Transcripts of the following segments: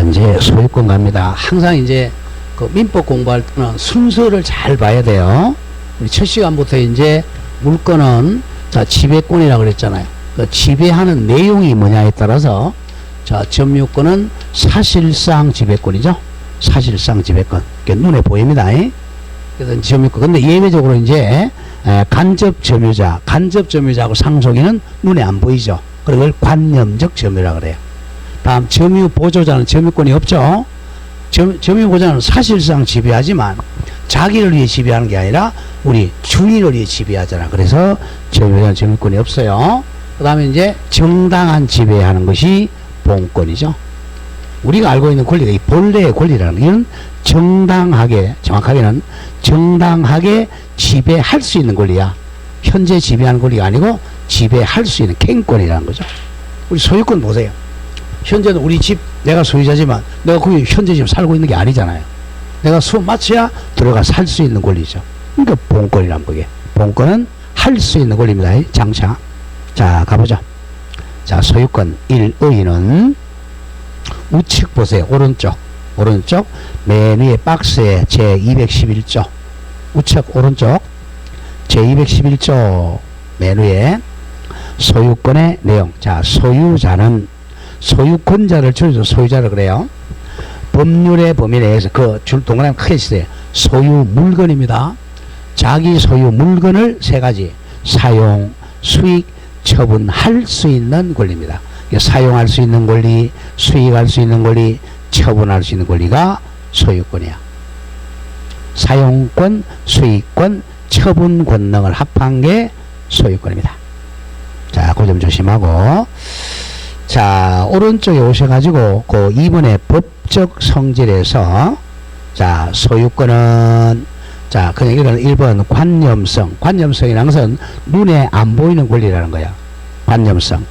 이제 소유권 갑니다. 항상 이제 그 민법 공부할 때는 순서를 잘 봐야 돼요. 우리 첫 시간부터 이제 물건은 자, 지배권이라고 그랬잖아요. 그 지배하는 내용이 뭐냐에 따라서 자, 점유권은 사실상 지배권이죠. 사실상 지배권. 눈에 보입니다. 그래서 점유권. 근데 예외적으로 이제 간접 점유자, 간접 점유자하고 상속인은 눈에 안 보이죠. 그걸 관념적 점유라 그래요. 다음 점유 보조자는 점유권이 없죠. 점유 보조자는 사실상 지배하지만 자기를 위해 지배하는 게 아니라 우리 주인을 위해 지배하잖아. 그래서 점유자는 점유권이 없어요. 그 다음에 이제 정당한 지배하는 것이 본권이죠. 우리가 알고 있는 권리가 이 본래의 권리라는 건 정당하게, 정확하게는 정당하게 지배할 수 있는 권리야. 현재 지배하는 권리가 아니고 지배할 수 있는 갱권이라는 거죠. 우리 소유권 보세요. 현재는 우리 집 내가 소유자지만 내가 거기 현재 지금 살고 있는 게 아니잖아요. 내가 수업 마쳐야 들어가 살 수 있는 권리죠. 그러니까 본권이란 거게. 본권은 할 수 있는 권리입니다. 장차. 자, 가보죠. 자, 소유권 1의는 우측 보세요. 오른쪽 맨 위에 박스에 제211조 우측 오른쪽 제211조 맨 위에 소유권의 내용. 자, 소유자는 소유권자를 줄여서 소유자를 그래요. 법률의 범위 내에서 그 줄 동그라미 크게 쓰세요. 소유 물건입니다. 자기 소유 물건을 세 가지 사용, 수익, 처분할 수 있는 권리입니다. 사용할 수 있는 권리, 수익할 수 있는 권리, 처분할 수 있는 권리가 소유권이야. 사용권, 수익권, 처분 권능을 합한 게 소유권입니다. 자, 그 점 조심하고. 자, 오른쪽에 오셔가지고 그 2번의 법적 성질에서 자, 소유권은 자, 그냥 이거는 1번 관념성. 관념성이라는 것은 눈에 안 보이는 권리라는 거야. 관념성.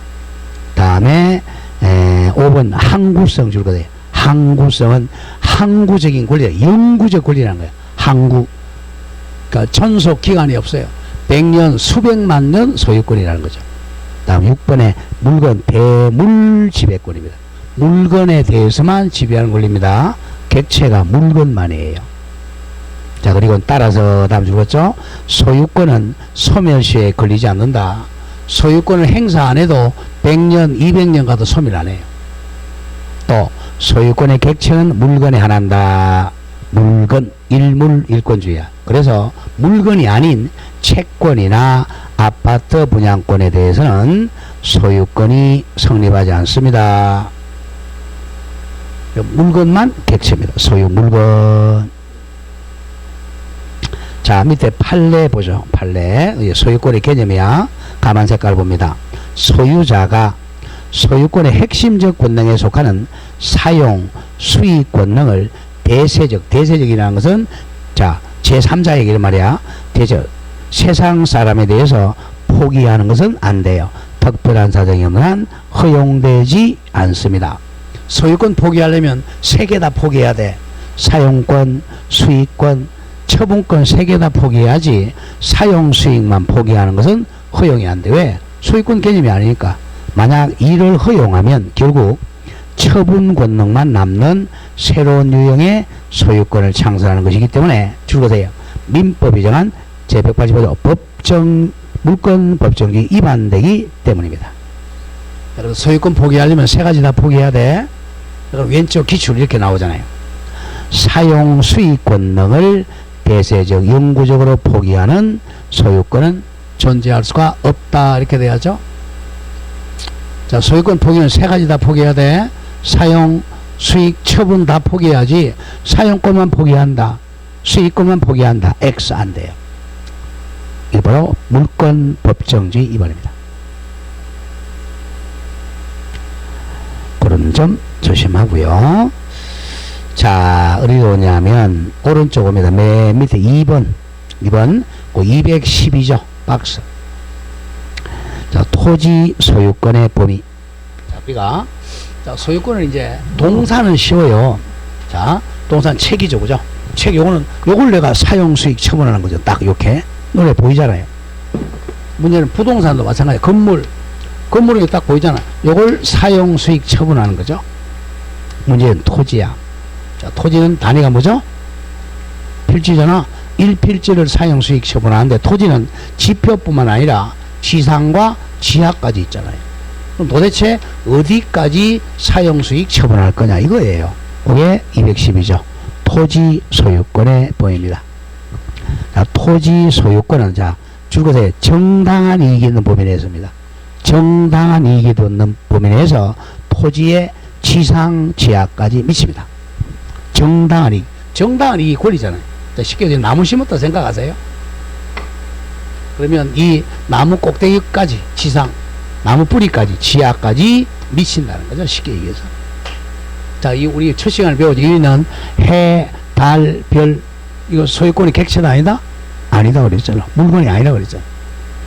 다음에 5번 항구성 줄 거예요. 항구성은 항구적인 권리야. 영구적 권리라는 거야. 항구. 그러니까 전속 기간이 없어요. 100년, 수백만 년 소유권이라는 거죠. 다음 6번에 물건 대물 지배권입니다. 물건에 대해서만 지배하는 권리입니다. 객체가 물건만이에요. 자, 그리고 따라서 다음 줄었죠. 소유권은 소멸시에 걸리지 않는다. 소유권을 행사 안 해도 100년, 200년 가도 소멸 안 해요. 또 소유권의 객체는 물건에 한한다. 물건, 일물, 일권주의야. 그래서 물건이 아닌 채권이나 아파트 분양권에 대해서는 소유권이 성립하지 않습니다. 물건만 객체입니다. 소유 물건. 자, 밑에 판례 보죠. 판례. 소유권의 개념이야. 가만 색깔 봅니다. 소유자가 소유권의 핵심적 권능에 속하는 사용, 수익 권능을 대세적이라는 것은 자, 제3자 얘기를 말이야. 세상 사람에 대해서 포기하는 것은 안 돼요. 특별한 사정이 없는 한 허용되지 않습니다. 소유권 포기하려면 세 개 다 포기해야 돼. 사용권, 수익권, 처분권 세 개 다 포기해야지. 사용, 수익만 포기하는 것은 허용이 안 돼. 왜? 소유권 개념이 아니니까. 만약 이를 허용하면 결국 처분 권능만 남는 새로운 유형의 소유권을 창설하는 것이기 때문에 줄거세요. 민법이 정한 제185조 물권 법정주의 위반되기 때문입니다. 그래서 소유권 포기하려면 세 가지 다 포기해야 돼. 왼쪽 기출 이렇게 나오잖아요. 사용 수익 권능을 대세적 영구적으로 포기하는 소유권은 존재할 수가 없다. 이렇게 돼야죠. 자, 소유권 포기는 세 가지 다 포기해야 돼. 사용, 수익, 처분 다 포기해야지. 사용권만 포기한다. 수익권만 포기한다. X 안 돼요. 이게 바로 물권 법정주의 위반입니다. 그런 점 조심하고요. 자, 어디로 오냐면 오른쪽 옵니다. 맨 밑에 2번 그 212조 박스. 자, 토지 소유권의 범위. 자, 우리가 자, 소유권은 이제 동사는 쉬워요. 자, 동사는 책이죠, 그죠? 책 요걸 내가 사용 수익 처분하는 거죠. 딱 이렇게 눈에 보이잖아요. 문제는 부동산도 마찬가지. 건물이 딱 보이잖아. 요걸 사용 수익 처분하는 거죠. 문제는 토지야. 자, 토지는 단위가 뭐죠? 필지잖아. 1필지를 사용수익 처분하는데 토지는 지표뿐만 아니라 지상과 지하까지 있잖아요. 그럼 도대체 어디까지 사용수익 처분할 거냐 이거예요. 그게 210이죠. 토지 소유권의 범위입니다. 자, 토지 소유권은 자 줄것에 정당한 이익이 있는 범위 내에서입니다. 정당한 이익이 있는 범위 내에서 토지의 지상 지하까지 미칩니다. 정당한 이익. 정당한 이익이 권리잖아요. 자, 쉽게 얘기해서 나무 심었다 생각하세요. 그러면 이 나무 꼭대기까지 지상, 나무 뿌리까지 지하까지 미친다는 거죠. 쉽게 얘기해서. 자, 이 우리 첫 시간에 배우지 여기는 해, 달, 별 이거 소유권이 객체는 아니다? 아니다 그랬잖아. 물건이 아니다 그랬잖아.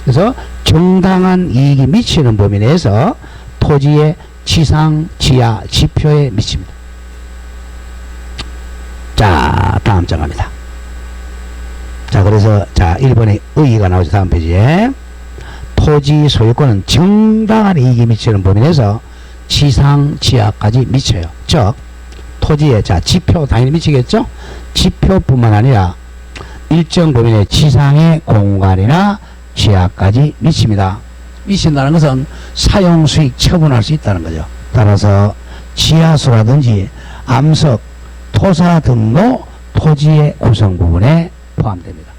그래서 정당한 이익이 미치는 범위 내에서 토지의 지상, 지하, 지표에 미칩니다. 자, 다음 장 갑니다. 자, 그래서 자 1번에 의의가 나오죠. 다음 페이지에 토지 소유권은 정당한 이익이 미치는 범위 내에서 지상, 지하까지 미쳐요. 즉 토지에 자 지표 당연히 미치겠죠. 지표뿐만 아니라 일정 범위 내 지상의 공간이나 지하까지 미칩니다. 미친다는 것은 사용수익 처분할 수 있다는 거죠. 따라서 지하수라든지 암석, 토사 등도 토지의 구성 부분에 포함됩니다.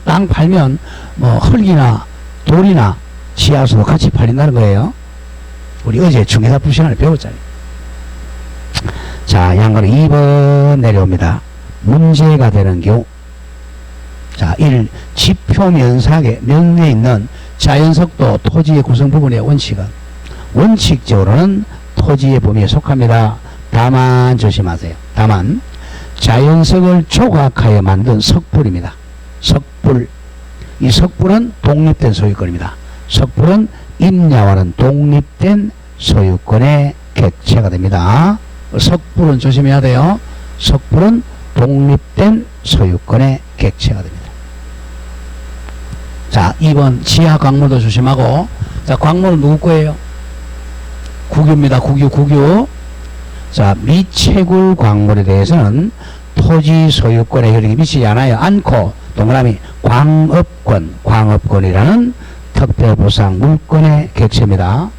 땅 팔면 뭐 흙이나 돌이나 지하수도 같이 팔린다는 거예요. 우리 어제 중개사법 시간에 배웠잖아요. 자, 양가로 2번 내려옵니다. 문제가 되는 경우 자, 1. 지표 면에 있는 자연석도 토지의 구성 부분의 원칙은 원칙적으로는 토지의 범위에 속합니다. 다만 조심하세요. 다만 자연석을 조각하여 만든 석불입니다. 석불. 이 석불은 독립된 소유권입니다. 석불은 임야와는 독립된 소유권의 객체가 됩니다. 석불은 조심해야 돼요. 석불은 독립된 소유권의 객체가 됩니다. 자, 2번 지하 광물도 조심하고. 자, 광물은 누구 거예요? 국유입니다. 국유. 자, 미채굴 광물에 대해서는 토지 소유권의 효력이 미치지 않고 동그라미 광업권이라는 특별보상 물권의 객체입니다.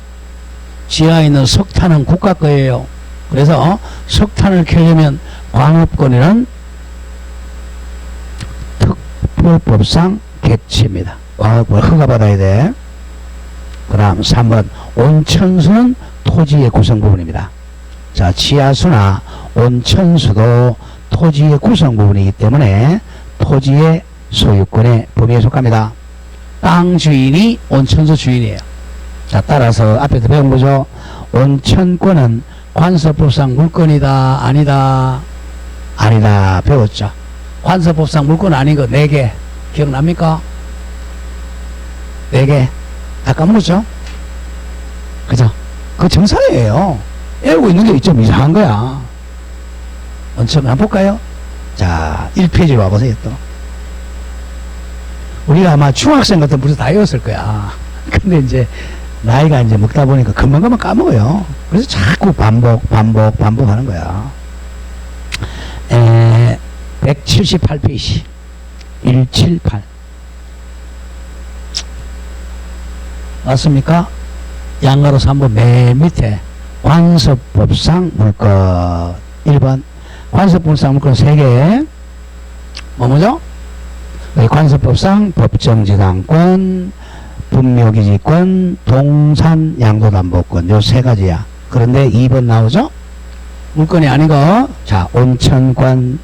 지하에 있는 석탄은 국가 거예요. 그래서 석탄을 캐려면 광업권이라는 특별법상 객체입니다. 광업권 허가받아야 돼. 그 다음 3번 온천수는 토지의 구성 부분입니다. 자, 지하수나 온천수도 토지의 구성 부분이기 때문에 토지의 소유권의 범위에 속합니다. 땅 주인이 온천수 주인이에요. 자, 따라서 앞에서 배운 거죠. 온천권은 관서법상 물권이다, 아니다? 아니다. 배웠죠. 관서법상 물권 아닌 거 4개. 기억납니까? 4개. 아까 묻죠? 그죠? 그 정상이에요. 알고 있는 게 좀 이상한 거야. 원천 한번 볼까요? 자, 1페이지로 와보세요, 또. 우리가 아마 중학생 같은 벌써 다 외웠을 거야. 근데 이제, 나이가 이제 먹다 보니까 금방 까먹어요. 그래서 자꾸 반복하는 거야. 178페이지. 178. 맞습니까? 양가로서 한번 맨 밑에 관서법상 물권 1번 관서법상 물권 3개 뭐죠? 관서법상 법정지상권, 분묘기지권, 동산 양도담보권 요 3가지야. 그런데 2번 나오죠? 물권이 아니고 자 온천권,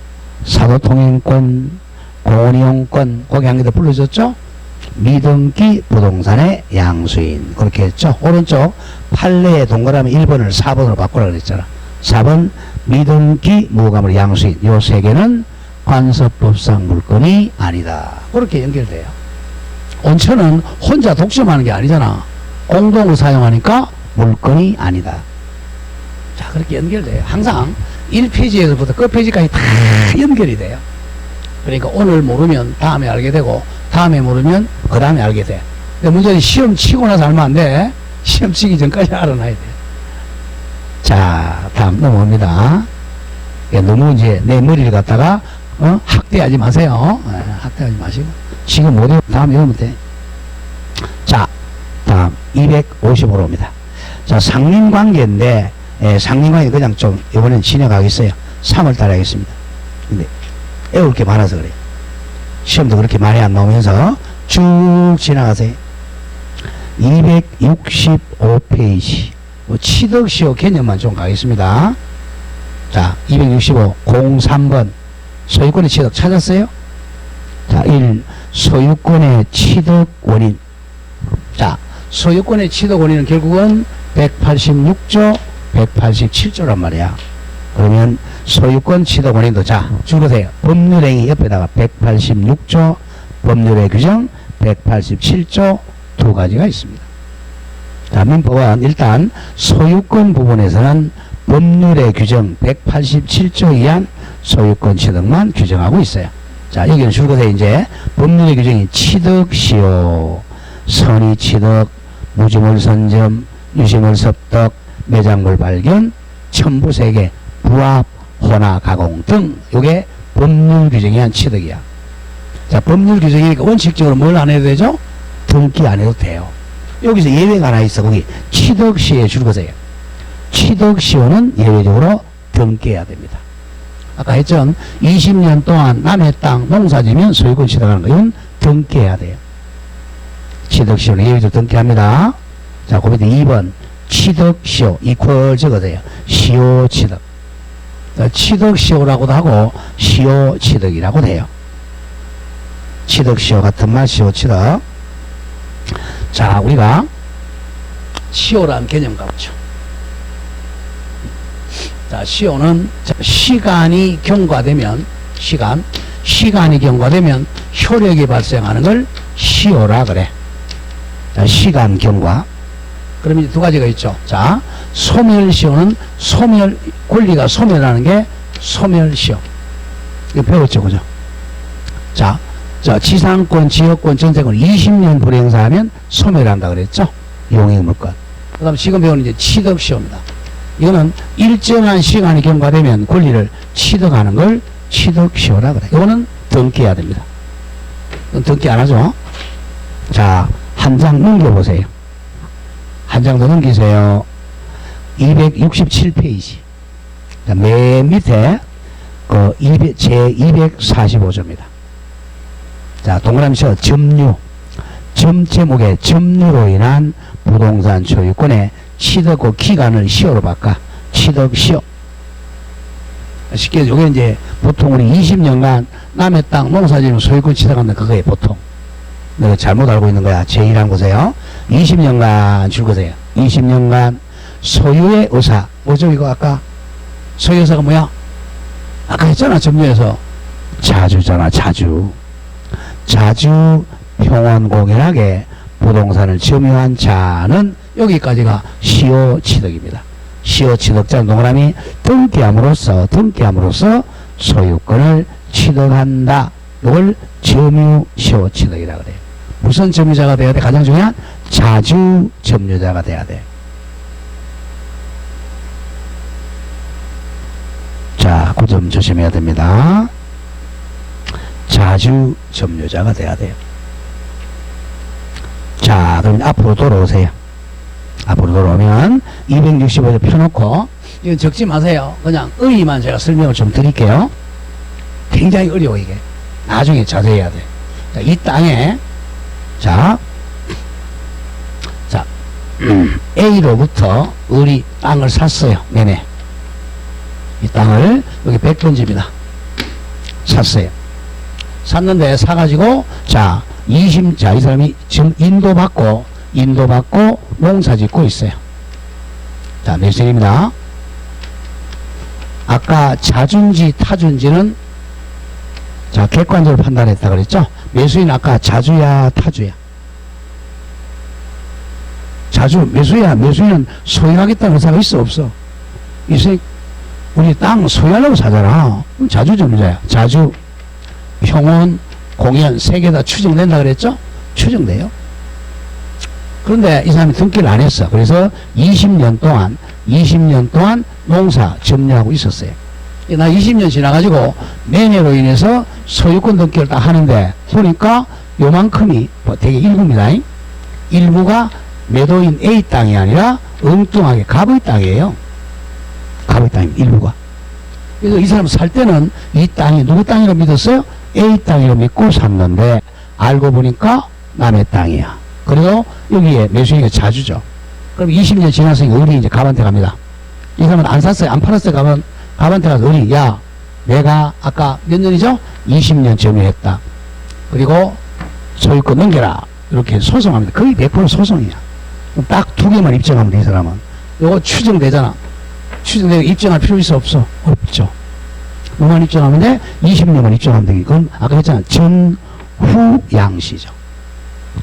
사도통행권, 공원이용권 거기 한 개 더 불러줬죠? 미등기 부동산의 양수인 그렇게 했죠. 오른쪽 판례의 동그라미 1번을 4번으로 바꾸라 그랬잖아. 4번 미등기 무가물 양수인 요 3개는 관서법상 물건이 아니다. 그렇게 연결돼요. 온천은 혼자 독점하는 게 아니잖아. 공동으로 사용하니까 물건이 아니다. 자, 그렇게 연결돼요. 항상 1페이지에서부터 끝페이지까지 다 연결이 돼요. 그러니까 오늘 모르면 다음에 알게 되고 다음에 모르면 그 다음에 알게 돼. 근데 문제는 시험 치고 나서 알면 안 돼. 시험 치기 전까지 알아놔야 돼. 자, 다음 넘어옵니다. 예, 너무 이제 내 머리를 갖다가, 학대하지 마세요. 예, 학대하지 마시고. 지금 못 외우면 다음 외우면 돼. 자, 다음 255로 옵니다. 자, 상린관계인데, 상린관계 그냥 좀, 이번엔 진행하겠어요. 3월달에 하겠습니다. 근데, 외울 게 많아서 그래요. 시험도 그렇게 많이 안 나오면서 쭉 지나가세요. 265페이지. 취득시효 개념만 좀 가겠습니다. 자, 265, 03번. 소유권의 취득 찾았어요? 자, 1. 소유권의 취득 원인. 자, 소유권의 취득 원인은 결국은 186조, 187조란 말이야. 그러면 소유권 취득 원인도 자, 줄으세요. 법률행위 옆에다가 186조, 법률의 규정 187조 두 가지가 있습니다. 자, 민법은 일단 소유권 부분에서는 법률의 규정 187조에 의한 소유권 취득만 규정하고 있어요. 자, 여기는 줄거세요. 이제 법률의 규정이 취득시효, 선의취득, 무주물 선점, 유실물 습득, 매장물 발견, 첨부세계, 부합, 혼화, 가공 등 요게 법률 규정에 의한 취득이야. 자, 법률 규정이니까 원칙적으로 뭘 안 해도 되죠? 등기 안 해도 돼요. 여기서 예외가 하나 있어. 거기 취득시에 줄거세요. 취득시효는 예외적으로 등기해야 됩니다. 아까 했죠? 20년 동안 남의 땅 농사지면 소유권 취득하는 거 이건 등기해야 돼요. 취득시효는 예외적으로 등기합니다. 자, 그 밑에 2번 취득시효 이퀄 적어세요. 시효 취득. 취득시효라고도 하고 시효 취득이라고 돼요. 취득시효 같은 말 시효 취득. 자, 우리가 시효라는 개념 가보죠. 자, 시효는 시간이 경과되면 시간이 경과되면 효력이 발생하는 걸 시효라 그래. 자, 시간 경과. 그럼 이제 두 가지가 있죠. 자, 소멸시효는 권리가 소멸하는 게 소멸시효. 이거 배웠죠, 그죠? 자, 지상권, 지역권, 전세권 20년 불이행사하면 소멸한다 그랬죠? 용익물권. 그 다음 지금 배우는 이제 취득시효입니다. 이거는 일정한 시간이 경과되면 권리를 취득하는 걸 취득시효라 그래. 이거는 등기해야 됩니다. 등기 안 하죠? 자, 한 장 넘겨보세요. 한 장 더 넘기세요. 267페이지. 맨 밑에 제 245조입니다. 자, 동그라미 쳐 점유. 점 제목에 점유로 인한 부동산 소유권의 취득 기간을 시효로 바꿔. 취득시효. 쉽게 요게 이제 보통 우리 20년간 남의 땅 농사지면 소유권 취득한다 그거에 보통. 내가 잘못 알고 있는 거야. 제1항 보세요. 20년간 줄거세요. 20년간 소유의 의사. 뭐죠 이거 아까? 소유의 의사가 뭐야? 아까 했잖아. 점유에서. 자주잖아. 자주 평온공연하게 부동산을 점유한 자는 여기까지가 시효 취득입니다. 시효 취득자 동그라미 등기함으로써 소유권을 취득한다. 이걸 점유 시효 취득이라고 그래요. 무슨 점유자가 돼야 돼? 가장 중요한 자주 점유자가 돼야 돼. 자, 그 점 조심해야 됩니다. 자주 점유자가 돼야 돼요. 자, 그럼 앞으로 돌아오세요. 앞으로 돌아오면 265조 펴놓고 이건 적지 마세요. 그냥 의의만 제가 설명을 좀 드릴게요. 굉장히 어려워 이게. 나중에 자세히 해야 돼. 자, 이 땅에 자 A로부터 우리 땅을 샀어요. 네네. 이 땅을 여기 100번지입니다. 샀어요. 샀는데 사가지고 이 사람이 지금 인도받고 농사 짓고 있어요. 자, 매수입니다. 아까 자준지 타준지는 객관적으로 판단했다 그랬죠? 매수인 아까 자주야 타주야? 매수야. 매수인은 소유하겠다는 의사가 있어 없어? 우리 땅 소유하려고 사잖아. 자주 점유자야. 자주 평온 공연 세 개 다 추정된다 그랬죠? 추정돼요. 그런데 이 사람이 등기를 안 했어. 그래서 20년 동안 농사 점유하고 있었어요. 나 20년 지나가지고 매매로 인해서 소유권 등기를 딱 하는데 보니까 요만큼이 되게 일부입니다. 일부가 매도인 A 땅이 아니라 엉뚱하게 갑의 땅이에요. 갑의 땅입니다. 일부가. 그래서 이 사람 살 때는 이 땅이 누구 땅이라고 믿었어요? A 땅이라고 믿고 샀는데 알고 보니까 남의 땅이야. 그래도 여기에 매수인이 자주죠. 그럼 20년 지났으니까 을이 이제 갑한테 갑니다. 이 사람은 안 샀어요. 안 팔았어요. 갑한테 가서 을이 야 내가 아까 몇 년이죠? 20년 점유했다. 그리고 소유권 넘겨라. 이렇게 소송합니다. 거의 100% 소송이야. 딱 두 개만 입증하면 돼, 이 사람은. 요거 추정되잖아. 추정되고 입증할 필요 있어, 없어? 없죠. 뭐만 입증하면 돼? 20년만 입증하면 되기. 그건 아까 했잖아. 전후양시죠.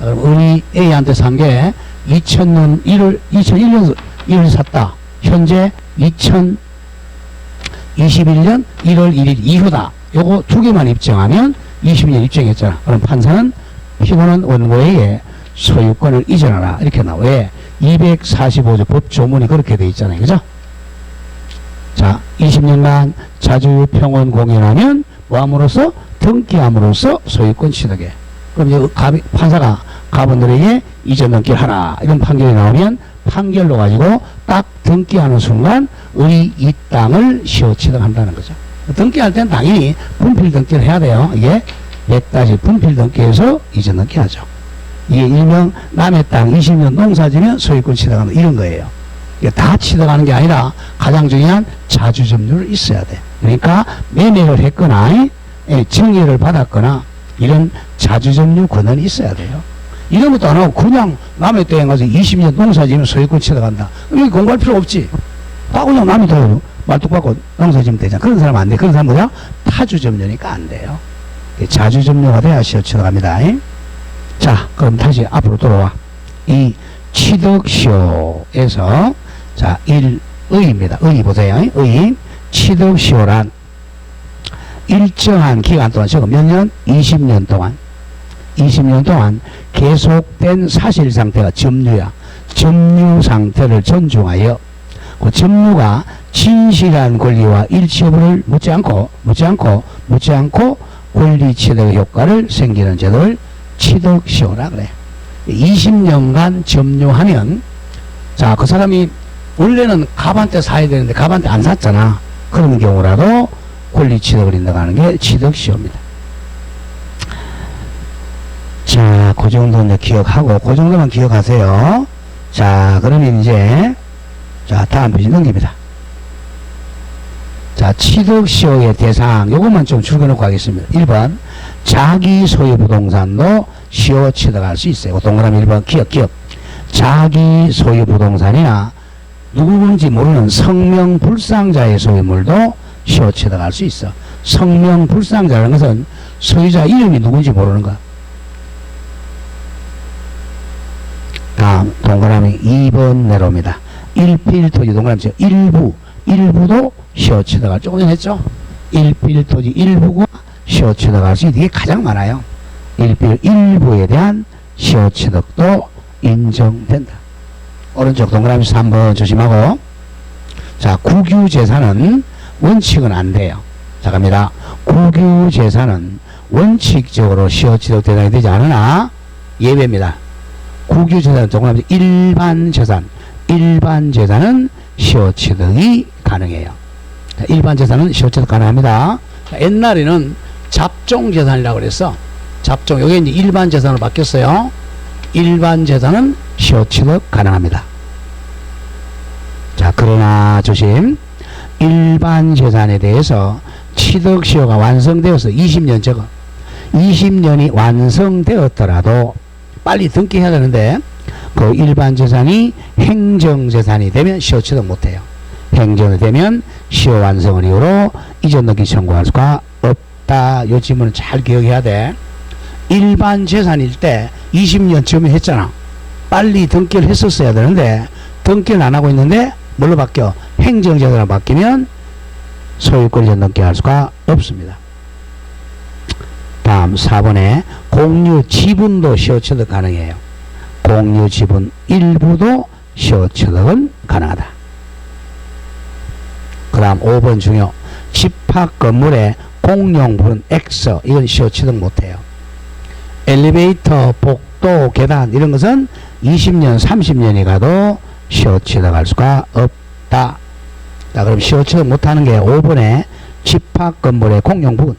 그럼 은이 A한테 산 게 2001년 1월 샀다. 현재 2021년 1월 1일 이후다. 요거 두 개만 입증하면 20년 입증했잖아. 그럼 판사는 피고는 원고에게 소유권을 이전하라. 이렇게 나와. 왜? 245조 법조문이 그렇게 돼 있잖아요. 그죠? 자, 20년간 자주평원 공연하면 뭐함으로써? 등기함으로써 소유권 취득해. 그럼 이제 판사가 갑원들에게 이전 등기를 하라. 이런 판결이 나오면 판결로 가지고 딱 등기하는 순간 이 땅을 시효 취득한다는 거죠. 등기할 때는 당연히 분필 등기를 해야 돼요. 이게 100다시 분필 등기해서 이전 등기하죠. 이게 일명 남의 땅 20년 농사지면 소유권 취득하는 이런 거예요. 이게 다 취득하는 게 아니라 가장 중요한 자주점유를 있어야 돼. 그러니까 매매를 했거나 증여를 받았거나 이런 자주점유 권한이 있어야 돼요. 이런 것도 안 하고 그냥 남의 땅에 가서 20년 농사지면 소유권 취득한다. 여기 공부할 필요 없지. 다 그냥 남의 땅으로 말뚝박고 농사지면 되잖아. 그런 사람 안 돼. 그런 사람 뭐야? 타주점유니까 안 돼요. 자주점유가 돼야 시효 취득합니다. 자, 그럼 다시 앞으로 돌아와. 이 취득시효에서 자, 의입니다. 의 보세요. 의 취득시효란 일정한 기간 동안, 지금 몇 년? 20년 동안. 20년 동안 계속된 사실 상태가 점유야. 점유 상태를 존중하여 그 점유가 진실한 권리와 일치 여부를 묻지 않고 권리 취득 효과를 생기는 제도를 취득시효라 그래. 20년간 점유하면 자, 그 사람이 원래는 갑한테 사야 되는데 갑한테 안 샀잖아. 그런 경우라도 권리 취득을 인정하는 게 취득시효입니다. 자, 그 정도 이제 기억하고, 그 정도만 기억하세요. 자, 그러면 이제, 자, 다음 페이지 넘깁니다. 자, 취득시효의 대상, 요것만 좀 줄여놓고 하겠습니다. 1번, 자기 소유 부동산도 시효 취득할 수 있어요. 동그라미 1번, 기억. 자기 소유 부동산이나 누구인지 모르는 성명불상자의 소유물도 시효 취득할 수 있어. 성명불상자라는 것은 소유자 이름이 누군지 모르는 거야. 다음 동그라미 2번 내려옵니다. 일필토지 동그라미 일부도 시효 취득할 조금 전에 했죠. 일필토지 일부가 시효 취득할 수 있는 게 가장 많아요. 일부에 대한 시효 취득도 인정된다. 오른쪽 동그라미 3번 조심하고. 자, 국유재산은 원칙은 안 돼요. 자, 갑니다. 국유재산은 원칙적으로 시효 취득 대상이 되지 않으나 예외입니다. 국유재산은 동그라미 일반재산은 시효 취득이 가능해요. 자, 일반재산은 시효 취득 가능합니다. 자, 옛날에는 잡종재산이라고 그랬어. 잡종, 여기 이제 일반재산으로 바뀌었어요. 일반재산은 시효 취득 가능합니다. 자, 그러나 조심. 일반재산에 대해서 취득시효가 완성되어서 20년 적어. 20년이 완성되었더라도 빨리 등기해야 되는데 그 일반재산이 행정재산이 되면 시효 취득 못해요. 행정이 되면 시효 완성을 이유로 이전 등기 청구할 수가 없다. 요 지문을 잘 기억해야 돼. 일반재산일 때 20년 점유했잖아. 빨리 등기를 했었어야 되는데 등기를 안 하고 있는데 뭘로 바뀌어? 행정재산으로 바뀌면 소유권 이전 등기할 수가 없습니다. 다음 4번에 공유 지분도 시효 취득 가능해요. 공유 지분 일부도 시효취득은 가능하다. 그 다음 5번 중요. 집합 건물의 공용 부분 X, 이건 시효취득 못해요. 엘리베이터, 복도, 계단 이런 것은 20년, 30년이 가도 시효취득할 수가 없다. 자, 그럼 시효취득 못하는 게 5번에 집합 건물의 공용 부분.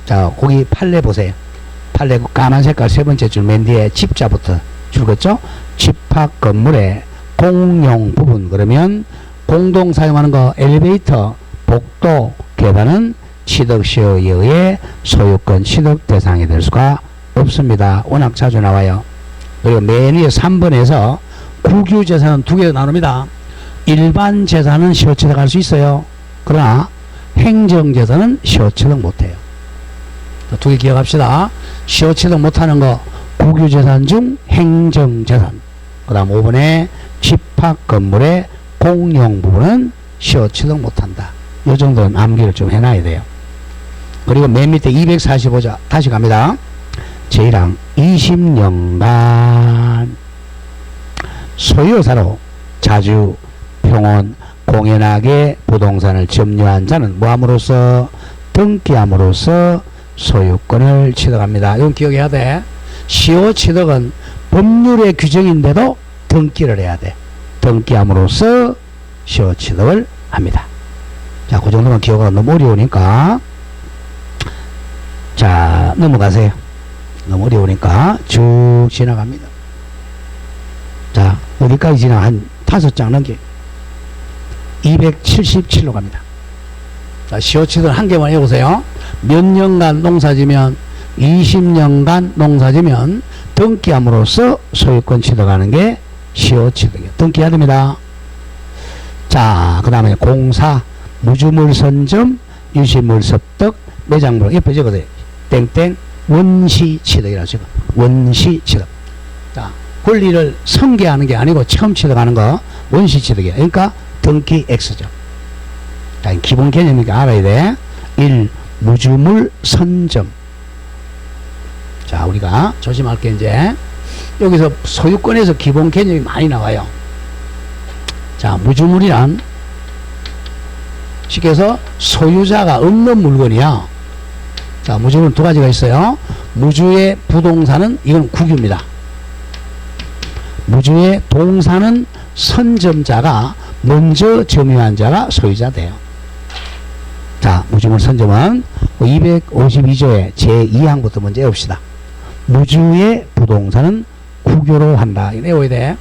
자, 거기 판례 보세요. 판례 까만 색깔 세 번째 줄 맨 뒤에 집자부터 줄겠죠? 집합 건물의 공용 부분. 그러면 공동 사용하는 거 엘리베이터, 복도, 계단은 취득시효에 의해 소유권 취득 대상이 될 수가 없습니다. 워낙 자주 나와요. 그리고 맨 위에 3번에서 국유재산은 두 개로 나눕니다. 일반 재산은 시효취득할 수 있어요. 그러나 행정재산은 시효취득 못해요. 두 개 기억합시다. 시효취득 못하는 거 국유재산 중 행정재산. 그 다음 5번에 집합 건물의 공용 부분은 시효취득 못한다. 이 정도는 암기를 좀 해놔야 돼요. 그리고 맨 밑에 245자 다시 갑니다. 제1항 20년간 소유사로 자주 평온 공연하게 부동산을 점유한 자는 뭐함으로써 등기함으로써 소유권을 취득합니다. 이건 기억해야 돼. 시효취득은 법률의 규정인데도 등기를 해야 돼. 등기함으로써 시효취득을 합니다. 자, 그 정도만 기억하고 너무 어려우니까 자, 넘어가세요. 너무 어려우니까 쭉 지나갑니다. 자, 어디까지 지나? 한 5장 넘게 277로 갑니다. 자, 시효취득 한 개만 해보세요. 몇 년간 농사지면 20년간 농사지면 등기함으로써 소유권 취득하는 게 시효취득이에요. 등기해야 됩니다. 자, 그 다음에 공사, 무주물 선점, 유실물 습득, 매장물 옆에 적어도 땡땡 원시취득이라고 적어. 원시취득. 자, 권리를 성계하는 게 아니고 처음 취득하는 거 원시취득이에요. 그러니까 등기 X죠. 자, 기본 개념이니까 알아야 돼. 1. 무주물 선점. 자, 우리가 조심할 게 이제 여기서 소유권에서 기본 개념이 많이 나와요. 자, 무주물이란 쉽게 해서 소유자가 없는 물건이야. 자, 무주물은 두 가지가 있어요. 무주의 부동산은 이건 국유입니다. 무주의 동산은 선점자가 먼저 점유한 자가 소유자 돼요. 자, 무주물 선점은 252조의 제2항부터 먼저 해봅시다. 무주의 부동산은 국유로 한다. 이거 외워야 돼.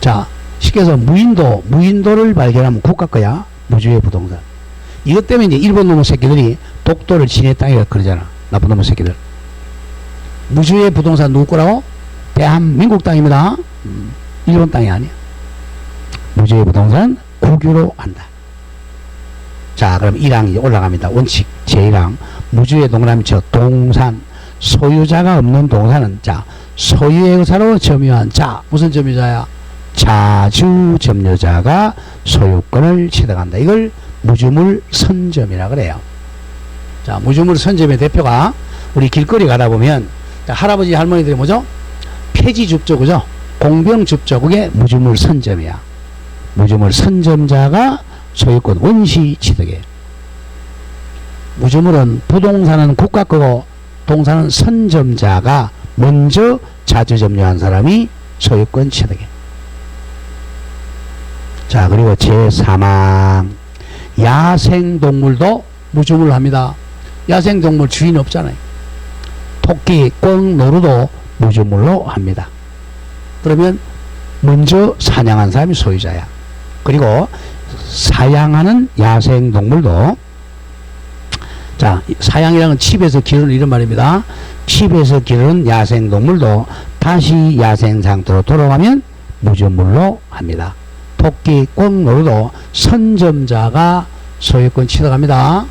자, 쉽게 해서 무인도를 발견하면 국가 거야. 무주의 부동산. 이것 때문에 이제 일본 놈의 새끼들이 독도를 지네 땅이라 그러잖아. 나쁜 놈의 새끼들. 무주의 부동산 누구 거라고? 대한민국 땅입니다. 일본 땅이 아니야. 무주의 부동산 국유로 한다. 자, 그럼 1항이 올라갑니다. 원칙 제1항 무주의 동남처 동산 소유자가 없는 동산은 자 소유의 의사로 점유한 자 무슨 점유자야? 자주 점유자가 소유권을 취득한다. 이걸 무주물 선점이라 그래요. 자, 무주물 선점의 대표가 우리 길거리 가다 보면 자, 할아버지 할머니들이 뭐죠? 폐지줍조 그죠? 공병줍조 그게 무주물 선점이야. 무주물 선점자가 소유권 원시 취득이에요. 무주물은 부동산은 국가 거고 동산은 선점자가 먼저 자주 점유한 사람이 소유권 취득이에요. 자, 그리고 제3항 야생동물도 무주물을 합니다. 야생동물 주인 없잖아요. 토끼, 꿩, 노루도 무주물로 합니다. 그러면 먼저 사냥한 사람이 소유자야. 그리고 사양하는 야생동물도 자, 사양이라는 건 칩에서 기르는 이런 말입니다. 칩에서 기르는 야생동물도 다시 야생 상태로 돌아가면 무주물로 합니다. 토끼, 꿩, 노루도 선점자가 소유권 취득합니다.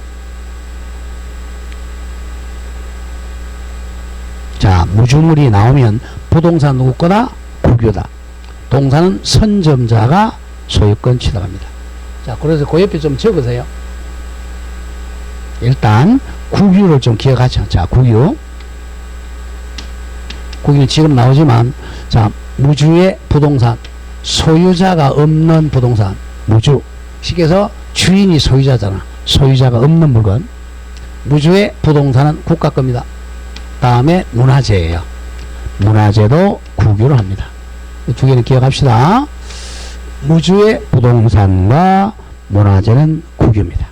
자, 무주물이 나오면 부동산 누구 거다? 국유다. 동산은 선점자가 소유권 취득합니다. 자, 그래서 그 옆에 좀 적으세요. 일단 국유를 좀 기억하죠. 자, 국유 거기는 지금 나오지만, 자, 무주의 부동산, 소유자가 없는 부동산, 무주. 식에서 주인이 소유자잖아. 소유자가 없는 물건. 무주의 부동산은 국가 겁니다. 다음에 문화재예요. 문화재도 국유를 합니다. 이 두 개는 기억합시다. 무주의 부동산과 문화재는 국유입니다.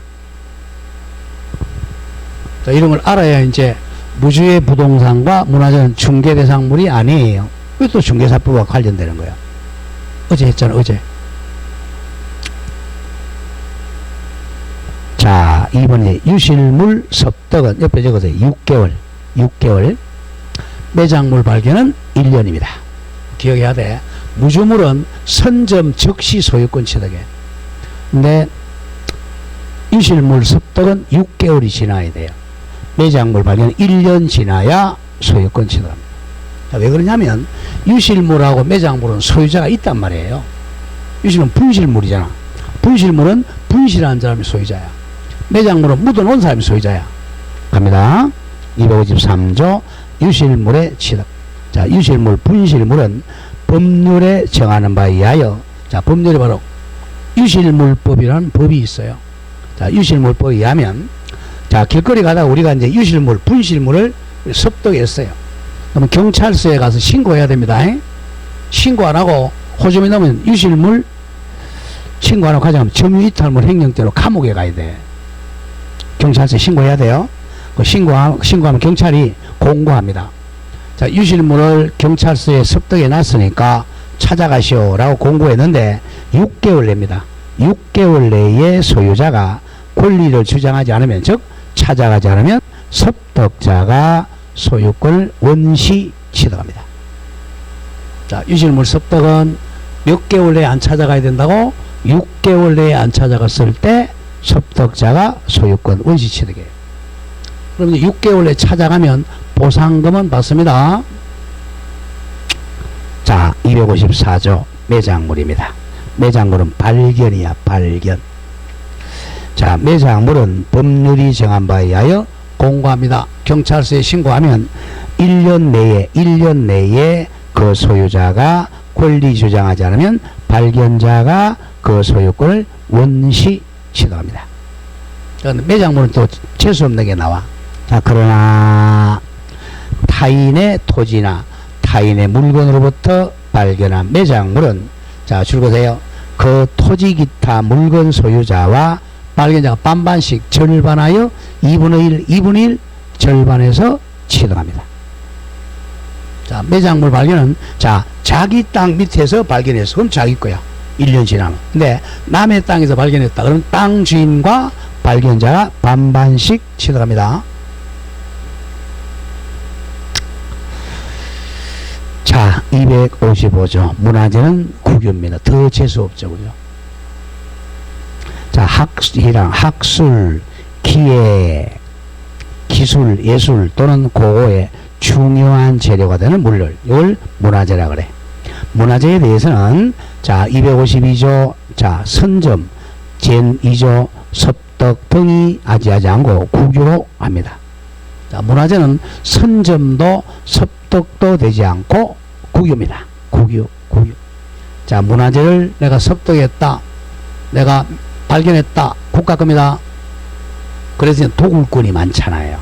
자, 이런 걸 알아야 이제 무주의 부동산과 문화재는 중개대상물이 아니에요. 이것도 중개사법과 관련되는 거야. 어제 했잖아, 어제. 자, 이번에 유실물 섭득은 옆에 적어서 6개월. 매장물 발견은 1년입니다. 기억해야 돼. 무주물은 선점 즉시 소유권 취득해. 근데 유실물 습득은 6개월이 지나야 돼요. 매장물 발견은 1년 지나야 소유권 취득합니다. 자, 왜 그러냐면 유실물하고 매장물은 소유자가 있단 말이에요. 유실물은 분실물이잖아. 분실물은 분실한 사람이 소유자야. 매장물은 묻어놓은 사람이 소유자야. 갑니다. 253조 유실물의 취득. 자, 유실물, 분실물은 법률에 정하는 바에 의하여, 자, 법률이 바로 유실물법이라는 법이 있어요. 자, 유실물법에 의하면, 자, 길거리 가다가 우리가 이제 유실물, 분실물을 습득했어요. 그러면 경찰서에 가서 신고해야 됩니다. 신고 안 하고 호점이 나면 유실물 신고 안 하고 가져가면 점유이탈물 행령죄로 감옥에 가야 돼. 경찰서에 신고해야 돼요. 그 신고하면 경찰이 공고합니다. 자, 유실물을 경찰서에 습득해 놨으니까 찾아가시오라고 공고했는데 6개월 냅니다. 6개월 내에 소유자가 권리를 주장하지 않으면, 즉 찾아가지 않으면 습득자가 소유권을 원시 취득합니다. 자, 유실물 습득은 몇 개월 내에 안 찾아가야 된다고? 6개월 내에 안 찾아갔을 때 습득자가 소유권 원시 취득해요. 그럼 6개월 내에 찾아가면 보상금은 받습니다. 자, 254조 매장물입니다. 매장물은 발견이야, 발견. 자, 매장물은 법률이 정한 바에 의하여 공고합니다. 경찰서에 신고하면 1년 내에 그 소유자가 권리 주장하지 않으면 발견자가 그 소유권을 원시 취득합니다. 매장물은 또 재수 없는 게 나와. 자, 그러나 타인의 토지나 타인의 물건으로부터 발견한 매장물은, 자, 줄거세요. 그 토지 기타 물건 소유자와 발견자가 반반씩 절반하여 2분의 1 절반해서 취득합니다. 자, 매장물 발견은, 자, 자기 땅 밑에서 발견했어. 그럼 자기 거야. 1년 지나면. 근데 남의 땅에서 발견했다. 그럼 땅 주인과 발견자가 반반씩 취득합니다. 자, 255조 문화재는 국유입니다. 더 재수 없죠, 그죠? 자, 학술, 기획, 기술, 예술 또는 고고의 중요한 재료가 되는 물을, 이걸 문화재라 그래. 문화재에 대해서는, 자, 252조, 자, 선점, 제2조, 섭득 등이 아지하지 않고 국유로 합니다. 자, 문화재는 선점도 섭득도 되지 않고 국유입니다. 국유. 자, 문화재를 내가 섭득했다, 내가 발견했다, 국가 겁니다. 그래서 도굴권이 많잖아요.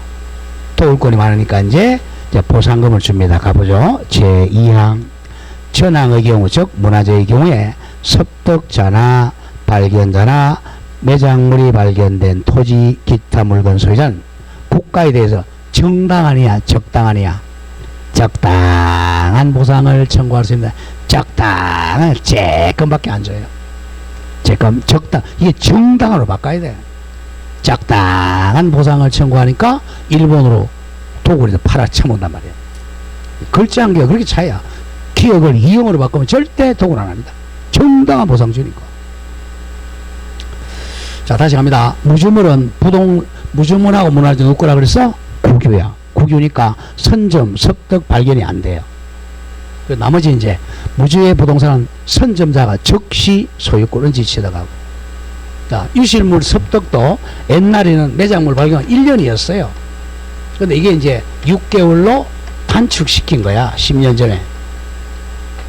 도굴권이 많으니까 이제 보상금을 줍니다. 가보죠. 제2항 전항의 경우, 즉 문화재의 경우에 섭득자나 발견자나 매장물이 발견된 토지 기타 물건 소유자는 국가에 대해서 정당하냐 적당하냐, 적당한 보상을 청구할 수 있는, 적당한 조금밖에 안 줘요. 조금 적당, 이게 정당으로 바꿔야 돼. 적당한 보상을 청구하니까 일본으로 도굴에서 팔아쳐먹는단 말이에요. 글자한 게 그렇게 차이야. 기억을 이용으로 바꾸면 절대 도굴 안 합니다. 정당한 보상 주니까. 자, 다시 갑니다. 무주물하고 문화재 누구 거라 그랬어? 국유야. 국유니까 선점, 섭득, 발견이 안 돼요. 나머지 이제 무주의 부동산은 선점자가 즉시 소유권 원시 취득하고. 자, 유실물 섭득도 옛날에는 매장물 발견은 1년이었어요. 근데 이게 이제 6개월로 단축시킨 거야. 10년 전에.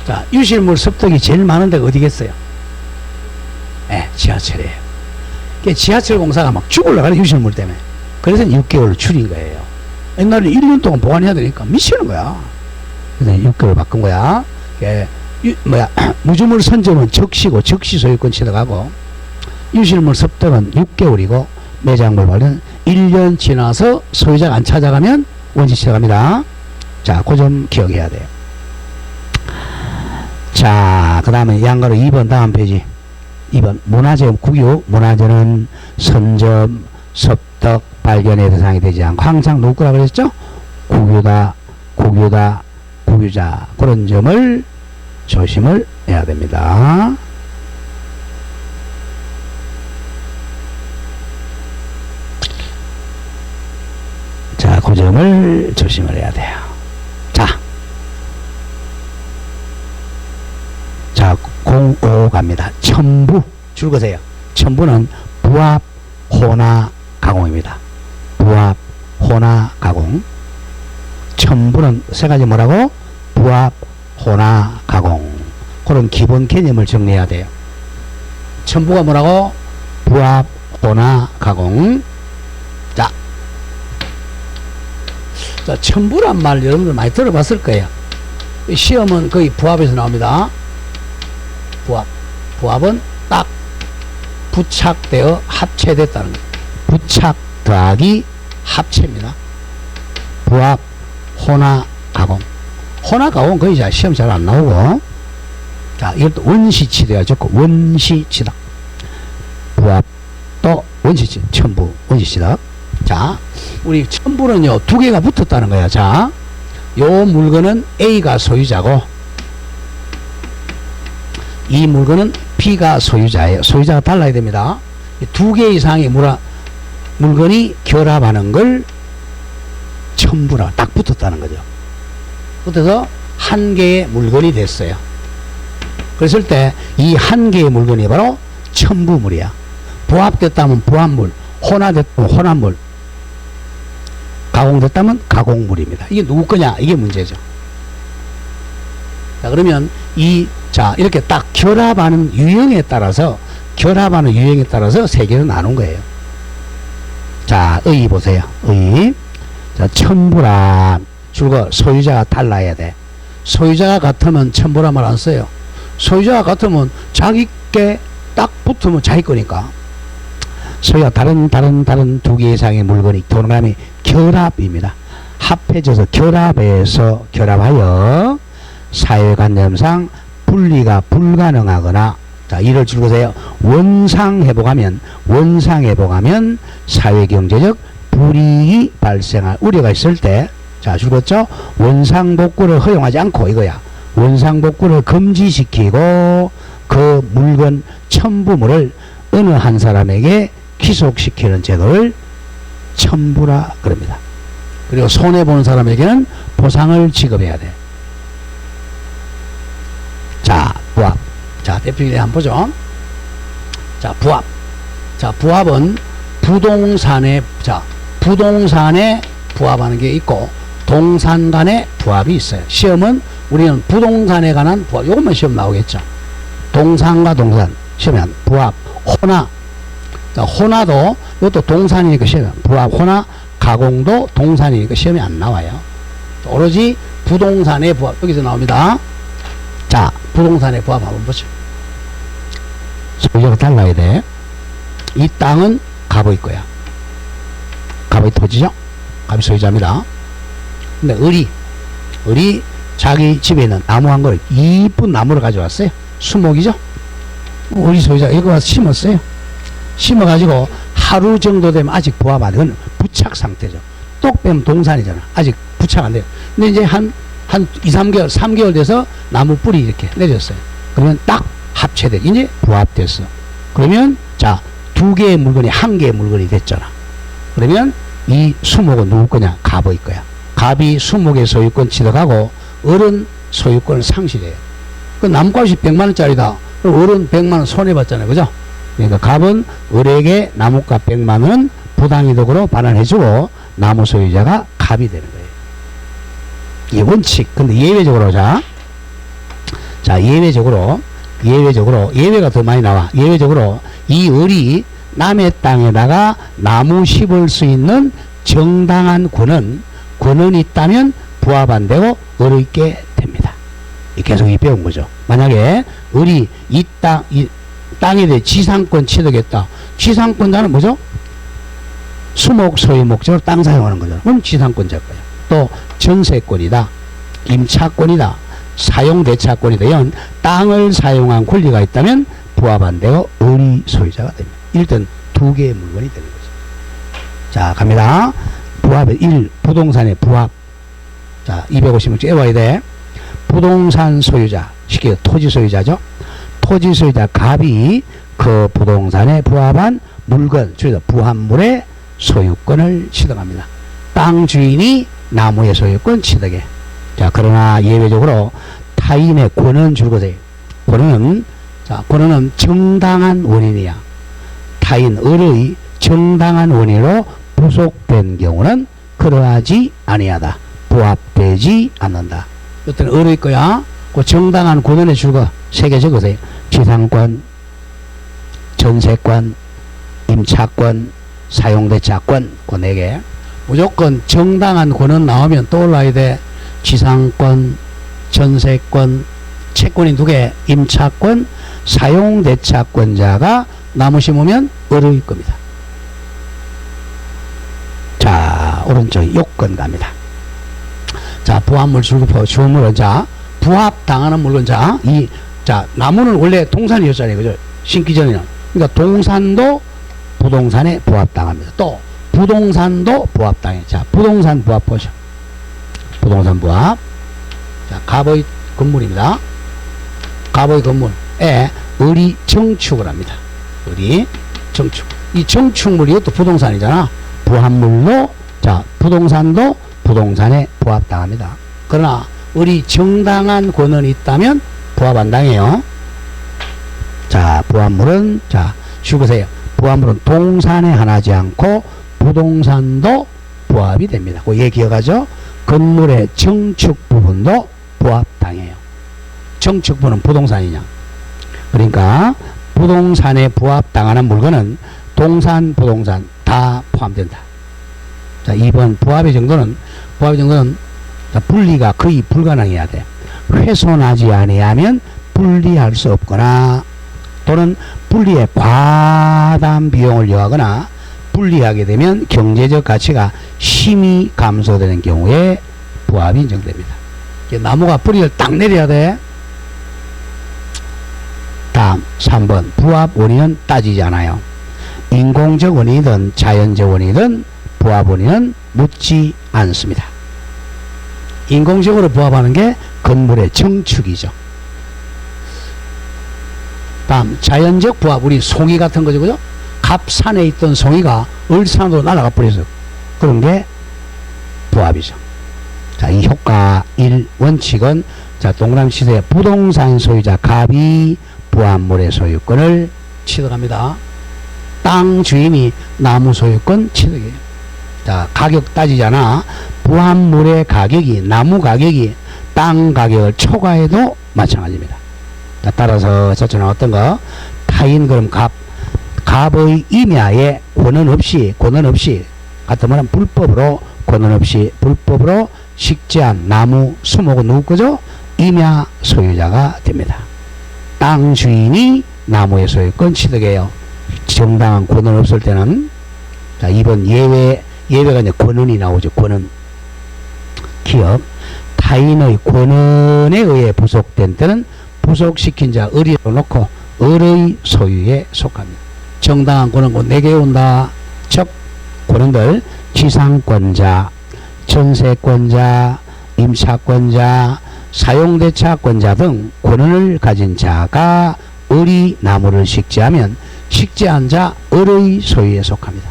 자, 유실물 습득이 제일 많은 데가 어디겠어요? 네, 지하철이에요. 지하철 공사가 막 죽을라 가는 유실물 때문에. 그래서 6개월로 줄인 거예요. 옛날에 1년 동안 보관해야 되니까 미치는 거야. 그래서 6개월 바꾼 거야. 무주물 선점은 적시고 적시 소유권 취득하고, 유실물 습득은 6개월이고, 매장물 발견 1년 지나서 소유자가 안 찾아가면 원시 취득합니다. 자, 그 점 기억해야 돼요. 자, 그 다음에 양가로 2번 다음 페이지. 2번 문화재 국유. 문화재는 선점, 습득, 발견의 대상이 되지 않고 항상 누구 거라 그랬죠? 국유다, 국유다, 국유자. 그런 점을 조심을 해야 됩니다. 자, 그 점을 조심을 해야 돼요. 자, 05 갑니다. 첨부. 줄 거세요. 첨부는 부합, 혼화, 가공입니다. 부합, 혼화, 가공. 첨부는 세 가지 뭐라고? 부합, 혼화, 가공. 그런 기본 개념을 정리해야 돼요. 첨부가 뭐라고? 부합, 혼화, 가공. 자, 첨부란 말 여러분들 많이 들어봤을 거예요. 시험은 거의 부합에서 나옵니다. 부합. 부합은 딱 부착되어 합체됐다는 거예요. 부착 더하기 합체입니다. 부합, 혼화, 가공. 혼화, 가공 거의 시험 잘 안 나오고. 자, 이것도 원시치대가 좋고, 원시치덕. 부합, 또 원시치덕. 첨부, 원시치덕. 자, 우리 첨부는요, 두 개가 붙었다는 거야. 자, 요 물건은 A가 소유자고, 이 물건은 B가 소유자예요. 소유자가 달라야 됩니다. 두 개 이상의 물건이 결합하는 걸 첨부라고 딱 붙었다는 거죠. 붙어서 한 개의 물건이 됐어요. 그랬을 때 이 한 개의 물건이 바로 첨부물이야. 부합됐다면 부합물, 혼합됐다면 혼합물, 가공됐다면 가공물입니다. 이게 누구 거냐? 이게 문제죠. 자, 그러면 이렇게 딱 결합하는 유형에 따라서 세 개로 나눈 거예요. 자, 의 보세요. 의. 자, 첨부란 줄거 소유자가 달라야 돼. 소유자가 같으면 첨부란 말 안 써요. 소유자가 같으면 자기께 딱 붙으면 자기 거니까. 소유가 다른 두 개 이상의 물건이 동그라미 결합입니다. 합해져서 결합하여 사회관념상 분리가 불가능하거나, 자, 이를 줄거세요. 원상회복하면 사회경제적 불이익이 발생할 우려가 있을 때, 자, 줄었죠? 원상복구를 허용하지 않고 이거야. 원상복구를 금지시키고 그 물건 첨부물을 어느 한 사람에게 귀속시키는 제도를 첨부라 그럽니다. 그리고 손해보는 사람에게는 보상을 지급해야 돼. 자, 부합. 자, 대표적으로 한번 보죠. 자, 부합. 자, 부합은 부동산에 부합하는 게 있고, 동산 간의 부합이 있어요. 시험은 우리는 부동산에 관한 부합, 요것만 시험 나오겠죠. 동산과 동산. 시험에 부합, 혼화. 자, 혼화도, 이것도 동산이니까 시험에 부합, 혼화, 가공도 동산이니까 시험에 안 나와요. 오로지 부동산의 부합. 여기서 나옵니다. 자, 부동산의 부합 한번 보죠. 소유자가 달라야 돼. 이 땅은 갑의 거야. 갑의 토지죠? 갑이 소유자입니다. 근데 을이 자기 집에 있는 나무 한 그루, 이쁜 나무를 가져왔어요. 수목이죠? 을이 소유자, 이거 와서 심었어요. 심어가지고 하루 정도 되면 아직 부합 안 돼. 그건 부착 상태죠. 똑 빼면 동산이잖아. 아직 부착 안 돼요. 근데 이제 한 2, 3개월, 3개월 돼서 나무 뿌리 이렇게 내렸어요. 그러면 딱 합체돼. 이제 부합됐어. 그러면, 자, 두 개의 물건이 한 개의 물건이 됐잖아. 그러면 이 수목은 누구 거냐? 갑의 거야. 갑이 수목의 소유권 취득하고 을은 소유권을 상실해요. 그 나무값이 100만원짜리다. 을은 100만원 손해봤잖아요. 그죠? 그러니까 갑은 을에게 나무값 100만원 부당이득으로 반환해주고 나무 소유자가 갑이 되는 거예요. 이게 원칙. 근데 예외적으로 자 예외적으로 예외가 더 많이 나와. 예외적으로 이 을이 남의 땅에다가 나무 심을 수 있는 정당한 권한이 있다면 부합 안 되고 을을 있게 됩니다. 계속 이 배운 거죠. 만약에 을이 이 땅에 대해 지상권 취득했다. 지상권자는 뭐죠? 수목 소유 목적으로 땅 사용하는 거죠. 그럼 지상권자일 거예요. 또 전세권이다, 임차권이다, 사용대차권이다. 이런 땅을 사용한 권리가 있다면 부합 안 되고 을이 소유자가 됩니다. 일단 두 개의 물건이 되는 거죠. 자, 갑니다. 부합의 1. 부동산의 부합. 자, 250문제 외워야 돼. 부동산 소유자, 쉽게 토지 소유자죠. 토지 소유자 갑이 그 부동산에 부합한 물건, 즉 부합물의 소유권을 취득합니다. 땅 주인이 나무의 소유권 취득해. 자, 그러나 예외적으로 타인의 권한 줄 것에 권한은 정당한 원인이야. 타인 을의 정당한 원인으로 부속된 경우는 그러하지 아니하다. 부합되지 않는다. 어떤 을의 거야. 그 정당한 권한의 줄거 세 개 적으세요. 지상권, 전세권, 임차권, 사용대차권, 그 네 개. 무조건 정당한 권한 나오면 떠올라야 돼. 지상권, 전세권, 채권이 두 개, 임차권, 사용대차권자가 나무 심으면 을의 겁니다. 자, 오른쪽 요건 갑니다. 자, 부합물 줄급하고 주물은 자, 부합당하는 물건 자, 나무는 원래 동산이었잖아요. 그죠? 심기 전에는. 그러니까 동산도 부동산에 부합당합니다. 또, 부동산도 부합당해. 자, 부동산 부합 보죠. 부동산 부합. 자, 갑의 건물입니다. 갑의 건물에 을이 정축을 합니다. 을이 정축. 이 정축물이 또 부동산이잖아. 부합물로, 자, 부동산도 부동산에 부합당합니다. 그러나 을이 정당한 권한이 있다면 부합 안 당해요. 자, 부합물은, 자, 죽으세요. 부합물은 동산에 하나지 않고 부동산도 부합이 됩니다. 그얘 기억하죠? 건물의 정축 부분도 부합당해요. 정축 부분은 부동산이냐. 그러니까 부동산에 부합당하는 물건은 동산, 부동산 다 포함된다. 자, 2번 부합의 정도는 분리가 거의 불가능해야 돼. 훼손하지 아니하면 분리할 수 없거나 또는 분리에 과다한 비용을 요하거나 분리하게 되면 경제적 가치가 심히 감소되는 경우에 부합이 인정됩니다. 나무가 뿌리를 딱 내려야 돼. 다음 3번 부합 원인은 따지지 않아요. 인공적 원인이든 자연적 원인이든 부합 원인은 묻지 않습니다. 인공적으로 부합하는 게 건물의 정축이죠. 다음 자연적 부합, 우리 송이 같은 거죠. 그죠? 갑산에 있던 송이가 을산으로 날아가 버려서 그런 게 부합이죠. 자, 이 효과 1 원칙은 자, 동그라미 치세요. 부동산 소유자 갑이 부합물의 소유권을 취득합니다. 땅 주인이 나무 소유권 취득해요. 자, 가격 따지잖아. 부합물의 가격이, 나무 가격이 땅 가격을 초과해도 마찬가지입니다. 자, 따라서 저쪽은 어떤 거? 타인 그럼 갑의 임야에 권한 없이 같으면 불법으로 식재한 나무 수목은 누구 거죠? 임야 소유자가 됩니다. 땅 주인이 나무의 소유권 취득해요. 정당한 권한 없을 때는. 자, 2번 예외가 이제 권한이 나오죠. 권한. 기업 타인의 권한에 의해 부속된 때는 부속시킨 자 을이라고 놓고 을의 소유에 속합니다. 정당한 권한 곧 4개 온다. 즉 권한들 지상권자, 전세권자, 임차권자, 사용대차권자 등 권한을 가진 자가 을이 나무를 식재하면 식재한 자 을의 소유에 속합니다.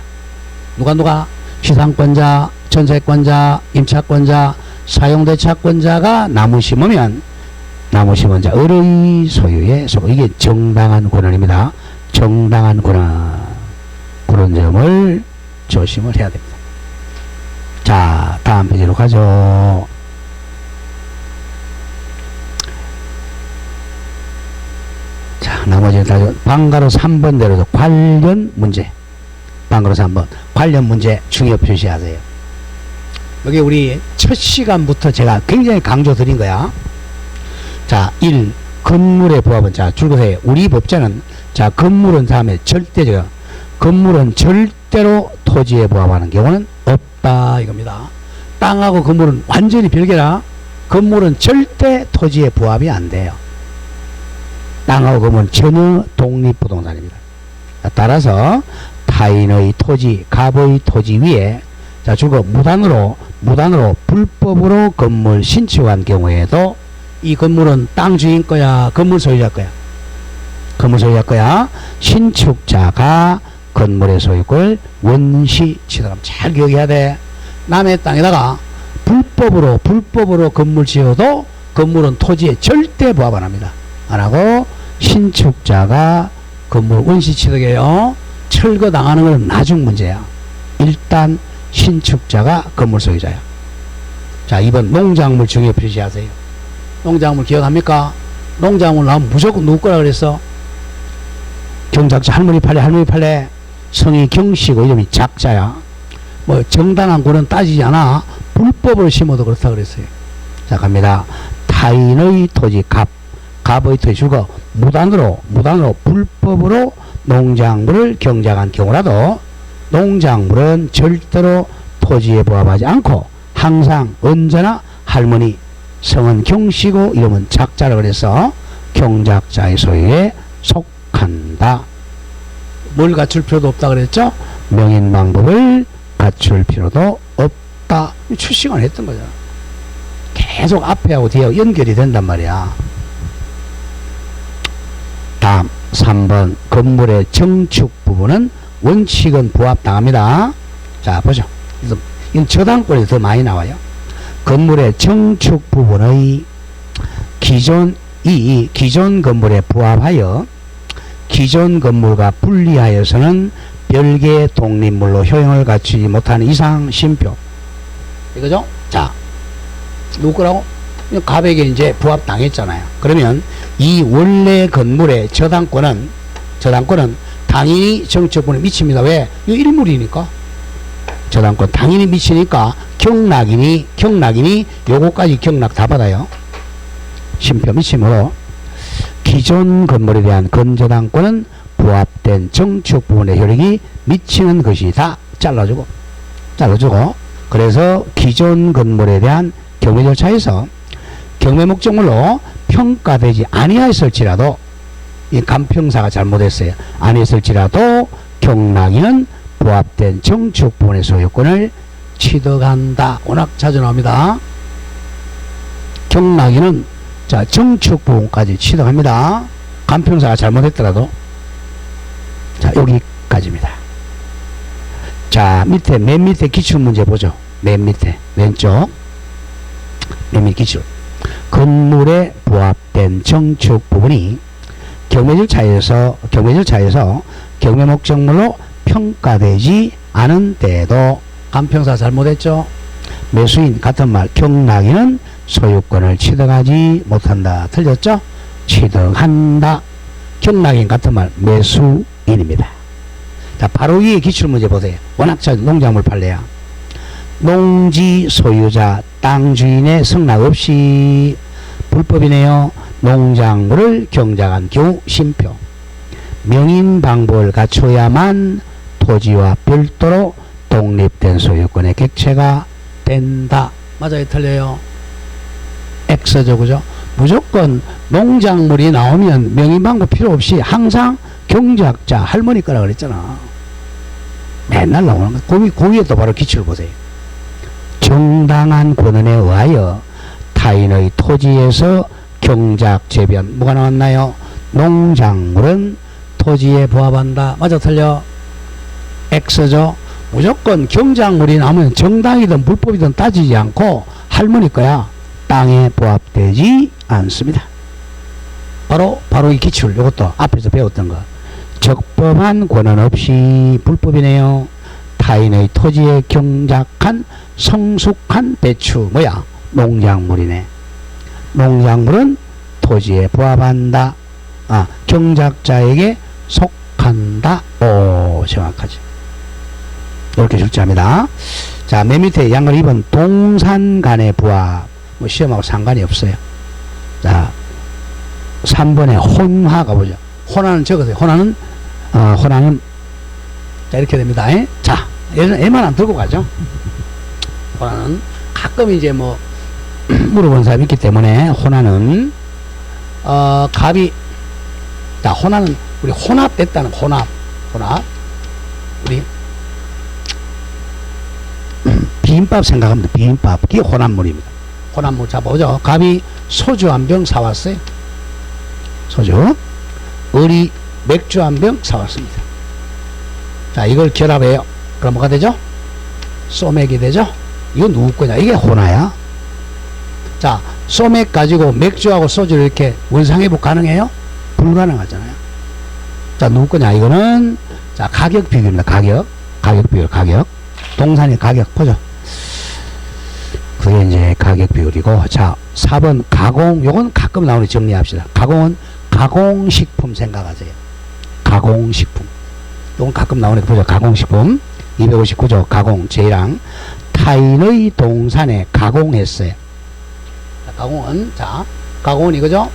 누가 지상권자, 전세권자, 임차권자, 사용대차권자가 나무 심으면 나무 심은 자 을의 소유에 속. 이게 정당한 권한입니다. 정당한 권한. 그런 점을 조심을 해야 됩니다. 자, 다음 페이지로 가죠. 나머지는 다 방가로 3번대로도 관련 문제. 방가로 3번. 관련 문제 중요 표시하세요. 여기 우리 첫 시간부터 제가 굉장히 강조 드린 거야. 자, 1. 건물의 부합은, 자, 줄거세요. 우리 법자는, 자, 건물은 다음에 절대적, 건물은 절대로 토지에 부합하는 경우는 없다. 이겁니다. 땅하고 건물은 완전히 별개라. 건물은 절대 토지에 부합이 안 돼요. 땅하고 건물은 전혀 독립부동산입니다. 따라서 타인의 토지, 갑의 토지 위에, 자, 줄거 무단으로 불법으로 건물 신축한 경우에도 이 건물은 땅 주인 거야, 건물 소유자 거야? 건물 소유자 거야. 신축자가 건물의 소유권을 원시 취득하면 잘 기억해야 돼. 남의 땅에다가 불법으로 건물 지어도 건물은 토지에 절대 부합 안 합니다. 안 하고 신축자가 건물 원시 취득해요. 철거 당하는 건 나중 문제야. 일단 신축자가 건물 소유자야. 자, 2번 농작물 중요 표시하세요. 농작물 기억합니까? 농작물 나오면 무조건 누구 거라 그랬어? 경작자. 할머니 팔래. 성이 경씨고 이름이 작자야. 뭐 정당한 권은 따지지 않아. 불법으로 심어도 그렇다 그랬어요. 자, 갑니다. 타인의 토지 갑의 토지 주고 무단으로 불법으로 농작물을 경작한 경우라도 농작물은 절대로 토지에 부합하지 않고 항상 언제나 할머니, 성은 경씨고 이름은 작자라 그래서 경작자의 소유에 속한다. 뭘 갖출 필요도 없다 그랬죠? 명인방법을 갖출 필요도 없다. 출시간 했던 거죠. 계속 앞에하고 뒤하고 연결이 된단 말이야. 다음 3번 건물의 정축 부분은 원칙은 부합당합니다. 자, 보죠. 이건 저당권에서 더 많이 나와요. 건물의 정축 부분의 기존 건물에 부합하여 기존 건물과 분리하여서는 별개의 독립물로 효용을 갖추지 못하는 이상 심표. 이거죠? 자, 누구 거라고? 갑에게 이제 부합당했잖아요. 그러면 이 원래 건물의 저당권은 당연히 정축분에 미칩니다. 왜? 이거 일물이니까. 저당권 당연히 미치니까 경락인이 요거까지 경락 다 받아요. 심표 미침으로 기존 건물에 대한 건저당권은 부합된 정축 부분의 효력이 미치는 것이다. 잘라주고 그래서 기존 건물에 대한 경매 절차에서 경매 목적물로 평가되지 아니하였을지라도 이 감평사가 잘못했어요. 아니했을지라도 경락인은 부합된 정축 부분의 소유권을 취득한다. 워낙 자주 나옵니다. 경락인은 자, 정축 부분까지 취득합니다. 감평사가 잘못했더라도. 자, 여기까지입니다. 자, 맨 밑에 기출문제 보죠. 맨 밑에 왼쪽 맨 밑 기출. 건물에 부합된 정축 부분이 경매 절차에서 경매 목적물로 평가되지 않은 때에도 감평사 잘못했죠. 매수인 같은 말 경락인은 소유권을 취득하지 못한다. 틀렸죠? 취득한다. 경락인 같은 말 매수인입니다. 자, 바로 위에 기출문제 보세요. 워낙 농작물 판례야. 농지 소유자 땅 주인의 승낙 없이 불법이네요. 농작물을 경작한 경우 심표. 명인 방법을 갖춰야만 토지와 별도로 독립된 소유권의 객체가 된다. 맞아요, 틀려요? X죠, 그죠? 무조건 농작물이 나오면 명인 방법 필요 없이 항상 경작자 할머니 거라 그랬잖아. 맨날 나오는 거. 거기에 또 바로 기출을 보세요. 정당한 권한에 의하여 타인의 토지에서 경작 재변 뭐가 나왔나요? 농작물은 토지에 부합한다. 맞아, 틀려? X죠? 무조건 경작물이 나오면 정당이든 불법이든 따지지 않고 할머니 거야. 땅에 부합되지 않습니다. 바로 이 기출, 이것도 앞에서 배웠던 거. 적법한 권한 없이 불법이네요. 타인의 토지에 경작한 성숙한 배추 농작물이네. 농작물은 토지에 부합한다. 경작자에게 속한다. 오, 정확하지. 이렇게 출제합니다. 자, 맨 밑에 양글 2번 동산 간의 부합. 뭐 시험하고 상관이 없어요. 자, 3번에 혼화 가보죠. 혼화는 적으세요. 혼화는 자, 이렇게 됩니다. 자, 얘는 애만 들고 가죠. 혼화는 가끔 이제 뭐 물어본 사람이 있기 때문에 혼화는 갑이, 자, 혼화는 우리 혼합됐다는 혼합 우리 비빔밥 생각합니다. 비빔밥 그게 혼합물입니다. 혼합물. 자, 보죠. 갑이 소주 한 병 사왔어요. 소주. 을이 맥주 한 병 사왔습니다. 자, 이걸 결합해요. 그럼 뭐가 되죠? 소맥이 되죠? 이거 누구 거냐? 이게 혼화야. 자, 소맥 가지고 맥주하고 소주를 이렇게 원상회복 가능해요? 불가능하잖아요. 자, 누구 거냐? 이거는, 자, 가격 비교입니다. 가격 비율, 가격. 동산의 가격, 보죠. 그게 이제 가격 비율이고. 자, 4번 가공, 요건 가끔 나오니 정리합시다. 가공은 가공식품 생각하세요. 가공식품. 요건 가끔 나오니까 보죠. 가공식품. 259조 가공, 제1항. 타인의 동산에 가공했어요. 자, 가공은, 자, 가공은 이거죠.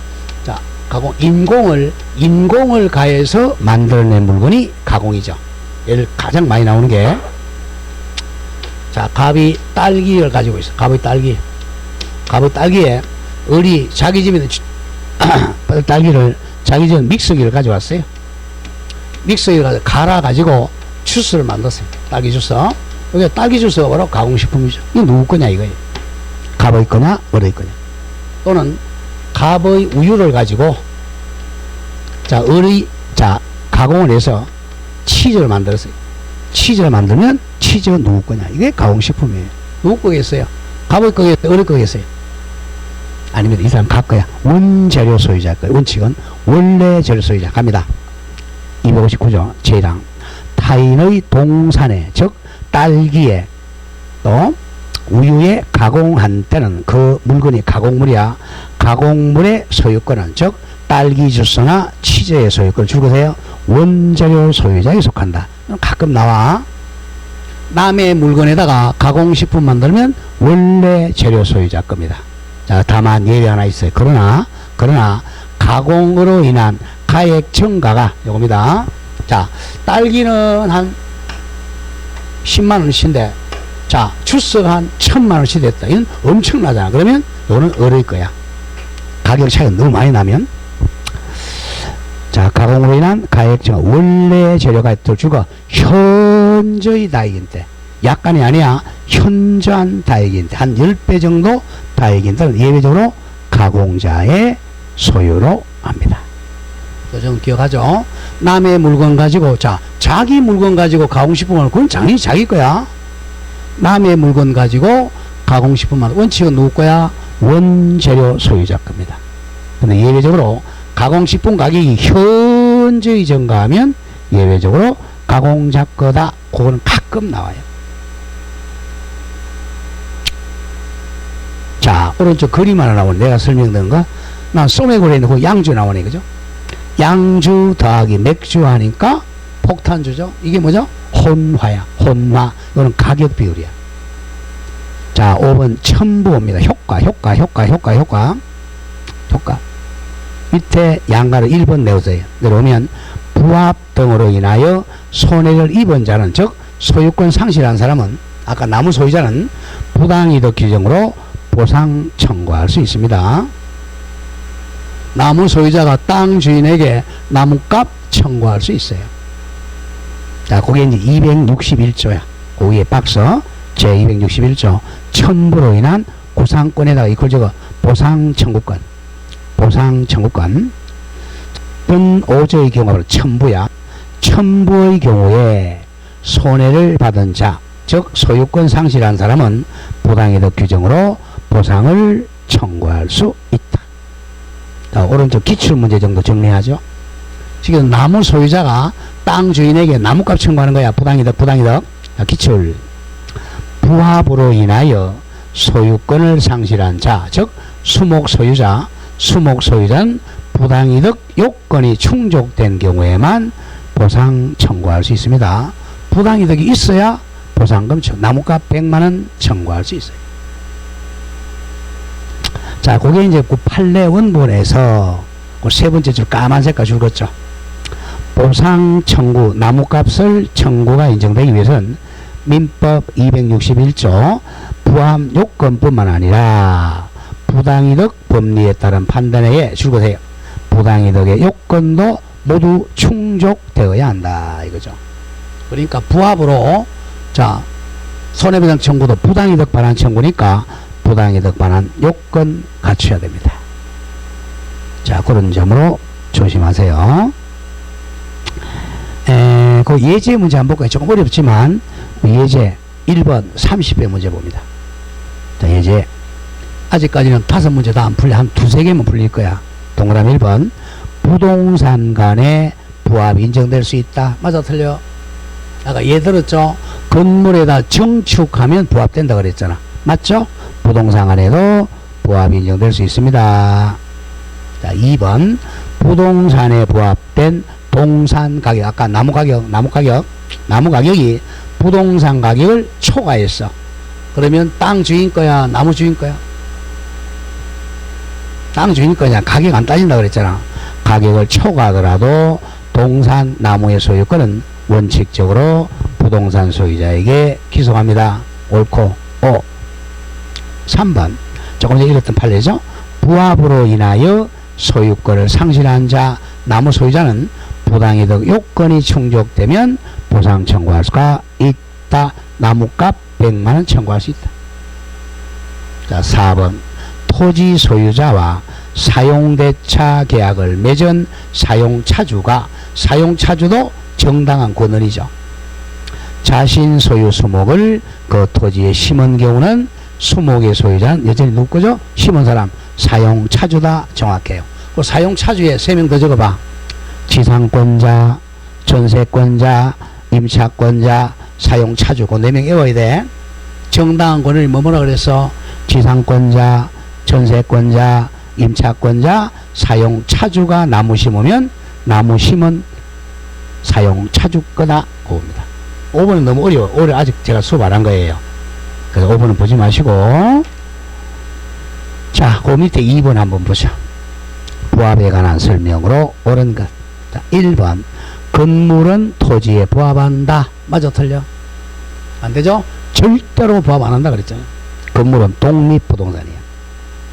자, 가공, 인공을 가해서 만들어낸 물건이 가공이죠. 얘를 가장 많이 나오는 게, 자, 갑이 딸기를 가지고 있어. 갑의 딸기에 을이 자기 집에 있는 딸기를 자기 집 믹서기를 가져왔어요. 믹서기를 가지고 갈아가지고 주스를 만들었어요. 딸기 주스. 여기 딸기 주스가 바로 가공식품이죠. 이거 누구 거냐 이거예요. 갑의 거냐 을의 거냐. 또는 갑의 우유를 가지고, 자, 자, 가공을 해서 치즈를 만들었어요. 치즈를 만들면 치즈가 누구 거냐. 이게 가공식품이에요. 누구 거겠어요? 갑의 거겠어요? 을의 거겠어요? 아니면 이 사람 갑 거야. 원재료 소유자 거예요. 원칙은 원래 재료 소유자. 갑니다. 259조 제1항. 타인의 동산에, 즉 딸기에 또 우유에 가공한 때는 그 물건이 가공물이야. 가공물의 소유권은, 즉 딸기 주스나 치즈의 소유권을 줄거세요. 원재료 소유자에 속한다. 가끔 나와. 남의 물건에다가 가공식품 만들면 원래 재료 소유자 겁니다. 자, 다만 예외 하나 있어요. 그러나 가공으로 인한 가액 증가가 요겁니다. 자, 딸기는 한 10만원씩인데, 자, 주스가 한 1000만원씩 됐다. 이건 엄청나잖아. 그러면 요거는 을의 거야. 가격 차이가 너무 많이 나면. 자, 가공으로 인한 가액 증가. 원래 재료가 들주고 현저히 다액인데, 약간이 아니야. 현저한 다액인데, 한 10배 정도 다액인데 예외적으로 가공자의 소유로 합니다. 좀 기억하죠? 남의 물건 가지고, 자, 자기 물건 가지고 가공식품을, 그건 당연히 자기 거야. 남의 물건 가지고 가공식품만, 원칙은 누구 거야? 원재료 소유자 겁니다. 근데 예외적으로 가공식품 가격이 현저히 증가하면 예외적으로 가공자 거다. 그거는 가끔 나와요. 자, 오른쪽 그림 하나 나오네. 내가 설명드린 거. 난 소맥으로 했는데 그 양주 나오네. 그죠? 양주 더하기 맥주 하니까 폭탄주죠. 이게 뭐죠? 혼화야. 혼화. 이거는 가격 비율이야. 자, 5번 첨부입니다. 효과. 밑에 양가를 1번 내려오면 부합 등으로 인하여 손해를 입은 자는, 즉 소유권 상실한 사람은, 아까 나무 소유자는 부당이득 규정으로 보상 청구할 수 있습니다. 나무 소유자가 땅 주인에게 나무값 청구할 수 있어요. 자, 그게 이제 261조야. 그 위에 박스 제 261조 첨부로 인한 구상권에다가 이걸 적어 보상 청구권. 은 5조의 경우가 첨부야. 첨부의 경우에 손해를 받은 자, 즉 소유권 상실한 사람은 부당이득 규정으로 보상을 청구할 수 있다. 자, 오른쪽 기출문제 정도 정리하죠. 지금 나무 소유자가 땅 주인에게 나무값 청구하는 거야. 부당이득. 자, 기출. 부합으로 인하여 소유권을 상실한 자, 즉 수목 소유자는 부당이득 요건이 충족된 경우에만 보상 청구할 수 있습니다. 부당이득이 있어야 보상금 나무값 100만원 청구할 수 있어요. 자, 그게 이제 그 판례 원본에서 그 세 번째 줄 까만 색깔 줄 긋죠. 보상 청구, 나무값을 청구가 인정되기 위해서는 민법 261조 부합 요건뿐만 아니라 부당이득 법리에 따른 판단에 의해 줄긋해요. 부당이득의 요건도 모두 충족되어야 한다 이거죠. 그러니까 부합으로 자 손해배상 청구도 부당이득 반환 청구니까 부당이득 반환 요건 갖춰야 됩니다. 자, 그런 점으로 조심하세요. 그 예제 문제 한번 볼까요? 조금 어렵지만 예제 1번 30회 문제 봅니다. 자, 예제 아직까지는 5문제 다 안 풀려. 한 2-3개만 풀릴 거야. 동그라미 1번 부동산 간의 부합이 인정될 수 있다. 맞아 틀려? 아까 예 들었죠? 건물에다 정축하면 부합된다 그랬잖아. 맞죠? 부동산 간에도 부합이 인정될 수 있습니다. 자, 2번 부동산에 부합된 동산 가격, 아까 나무 가격이 부동산 가격을 초과했어. 그러면 땅 주인 거야, 나무 주인 거야? 땅 주인 거냐? 가격 안 따진다 그랬잖아. 가격을 초과하더라도 동산 나무의 소유권은 원칙적으로 부동산 소유자에게 기속합니다. 옳고. 3번 조금 전에 읽었던 판례죠. 부합으로 인하여 소유권을 상실한 자, 나무 소유자는 부당이득 요건이 충족되면 보상 청구할 수가 있다. 나무값 100만원 청구할 수 있다. 자, 4번 토지 소유자와 사용대차 계약을 맺은 사용차주가, 사용차주도 정당한 권한이죠. 자신 소유 수목을 그 토지에 심은 경우는 수목의 소유자는 여전히 누구죠? 심은 사람, 사용차주다. 정확해요. 그 사용차주에 3명 더 적어봐. 지상권자, 전세권자, 임차권자, 사용차주. 그 4명 외워야 돼. 정당한 권한이 뭐라 그랬어? 지상권자, 전세권자, 임차권자, 사용차주가 나무 심으면 나무 심은 사용차주 거다. 그겁니다. 5번은 너무 어려워. 올해 아직 제가 수업 안 한 거예요. 그래서 5번은 보지 마시고. 자, 그 밑에 2번 한번 보죠. 부합에 관한 설명으로 옳은 것. 자, 1번 건물은 토지에 부합한다. 맞아 틀려? 안 되죠? 절대로 부합 안 한다 그랬잖아요. 건물은 독립부동산이야.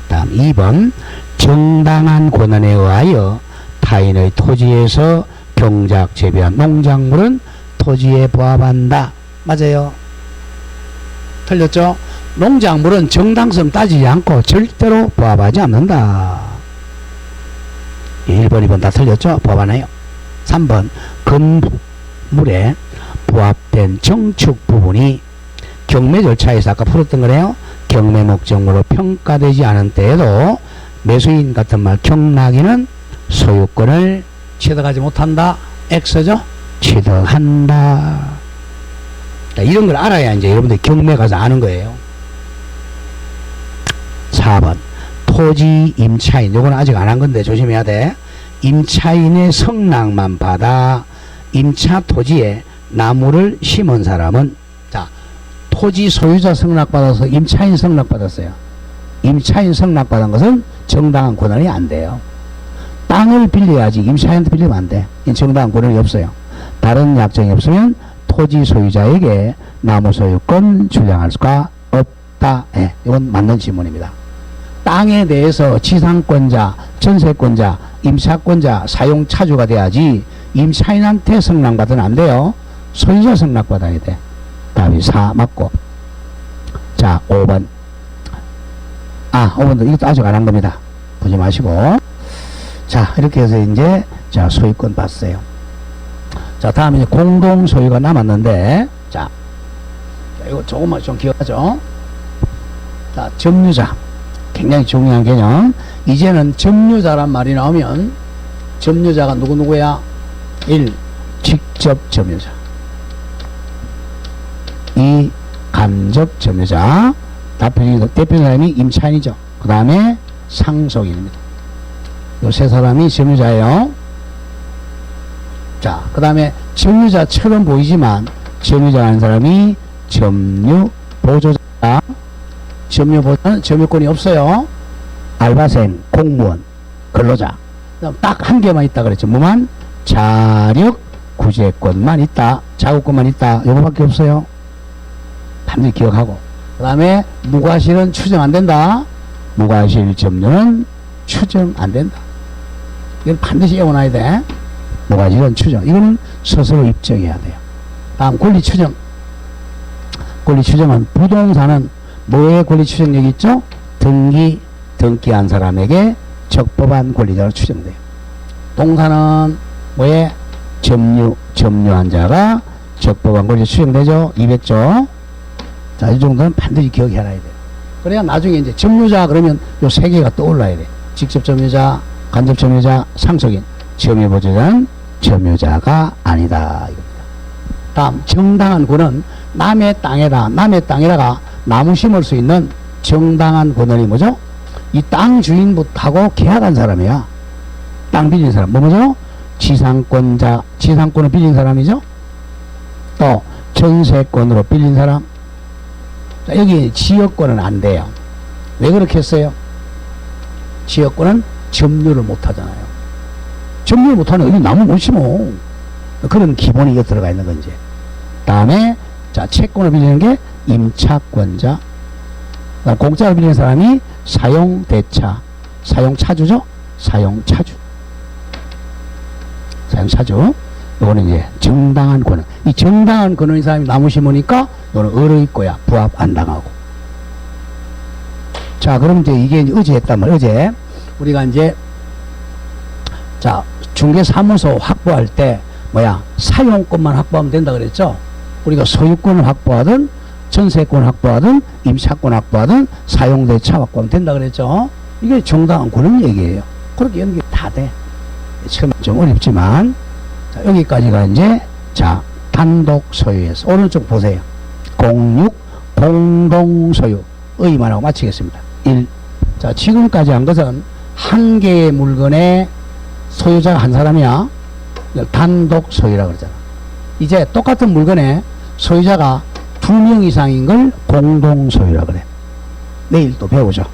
다음 2번 정당한 권한에 의하여 타인의 토지에서 경작 재배한 농작물은 토지에 부합한다. 맞아요? 틀렸죠? 농작물은 정당성 따지지 않고 절대로 부합하지 않는다. 1번, 2번 다 틀렸죠? 부합하나요? 3번 건물에 부합된 정축 부분이 경매 절차에서 아까 풀었던 거네요. 경매 목적으로 평가되지 않은 때에도 매수인 같은 말 경락인은 소유권을 취득하지 못한다. X죠? 취득한다. 이런 걸 알아야 이제 여러분들이 경매 가서 아는 거예요. 4번 토지 임차인, 요건 아직 안 한 건데 조심해야 돼. 임차인의 성낙만 받아 임차 토지에 나무를 심은 사람은, 자, 토지 소유자 성낙받아서 임차인 성낙받았어요. 임차인 성낙받은 것은 정당한 권한이 안 돼요. 땅을 빌려야지 임차인한테 빌리면 안 돼. 정당한 권한이 없어요. 다른 약정이 없으면 토지 소유자에게 나무 소유권 주장할 수가 없다. 예, 이건 맞는 질문입니다. 땅에 대해서 지상권자, 전세권자, 임차권자, 사용차주가 돼야지 임차인한테 성낙받으면 안 돼요. 소유자 성낙받아야 돼. 답이 4 맞고. 자, 5번. 5번도 이것도 아직 안 한 겁니다. 보지 마시고. 자, 이렇게 해서 이제 자 소유권 봤어요. 자, 다음에 이제 공동 소유가 남았는데, 자, 이거 조금만 좀 기억하죠. 자, 점유자. 굉장히 중요한 개념. 이제는 점유자란 말이 나오면 점유자가 누구누구야? 1. 직접 점유자. 2. 간접 점유자. 대표 사람이 임차인이죠. 그 다음에 상속인입니다. 요 세 사람이 점유자예요. 자, 그 다음에 점유자처럼 보이지만 점유자 하는 사람이 점유 보조자. 점유 보조자는 점유권이 없어요. 알바생, 공무원, 근로자. 딱 한 개만 있다 그랬죠. 뭐만? 자력 구제권만 있다. 자구권만 있다. 요거밖에 없어요. 반드시 기억하고. 그 다음에 무과실은 추정 안 된다. 무과실 점유는 추정 안 된다. 이건 반드시 외워놔야 돼. 무과실은 추정. 이거는 스스로 입증해야 돼요. 다음 권리 추정. 권리 추정은 부동산은 뭐의 권리 추정력이 있죠? 등기한 사람에게 적법한 권리자로 추정돼요. 동산은 뭐에? 점유한 자가 적법한 권리 추정되죠. 200조. 자, 이 정도는 반드시 기억해놔야 돼요. 그래야 나중에 이제 점유자 그러면 요 세 개가 떠올라야 돼. 직접 점유자, 간접 점유자, 상속인. 점유보조자는 점유자가 아니다. 이겁니다. 다음, 정당한 권은 남의 땅에다가 나무 심을 수 있는 정당한 권한이 뭐죠? 이 땅 주인하고 계약한 사람이야. 땅 빌린 사람. 뭐죠? 지상권을 빌린 사람이죠? 또, 전세권으로 빌린 사람. 자, 여기 지역권은 안 돼요. 왜 그렇게 했어요? 지역권은 점유를 못 하잖아요. 점유를 못 하는, 여기 나무 못 심어. 그런 기본이 이거 들어가 있는 건지. 다음에, 자, 채권을 빌리는 게 임차권자. 공짜로 빌리는 사람이 사용대차. 사용차주죠? 사용차주. 요거는 이제 정당한 권한. 이 정당한 권한인 사람이 나무 심으니까 요거는 을의 거야. 부합 안 당하고. 자, 그럼 이제 이게 어제 했단 말이야. 어제 우리가 이제 자, 중개사무소 확보할 때 사용권만 확보하면 된다 그랬죠? 우리가 소유권을 확보하든 전세권 확보하든 임차권 확보하든 사용대차 확보하면 된다 그랬죠? 이게 정당한 권한 얘기예요. 그렇게 연결이 다 돼. 처음 좀 어렵지만 자, 여기까지가 이제 자, 단독 소유에서 오른쪽 보세요. 공동 소유 의의만 하고 마치겠습니다. 1. 자, 지금까지 한 것은 한 개의 물건의 소유자가 한 사람이야. 단독 소유라고 그러잖아. 이제 똑같은 물건의 소유자가 2명 이상인 걸 공동 소유라고 그래. 내일 또 배우죠.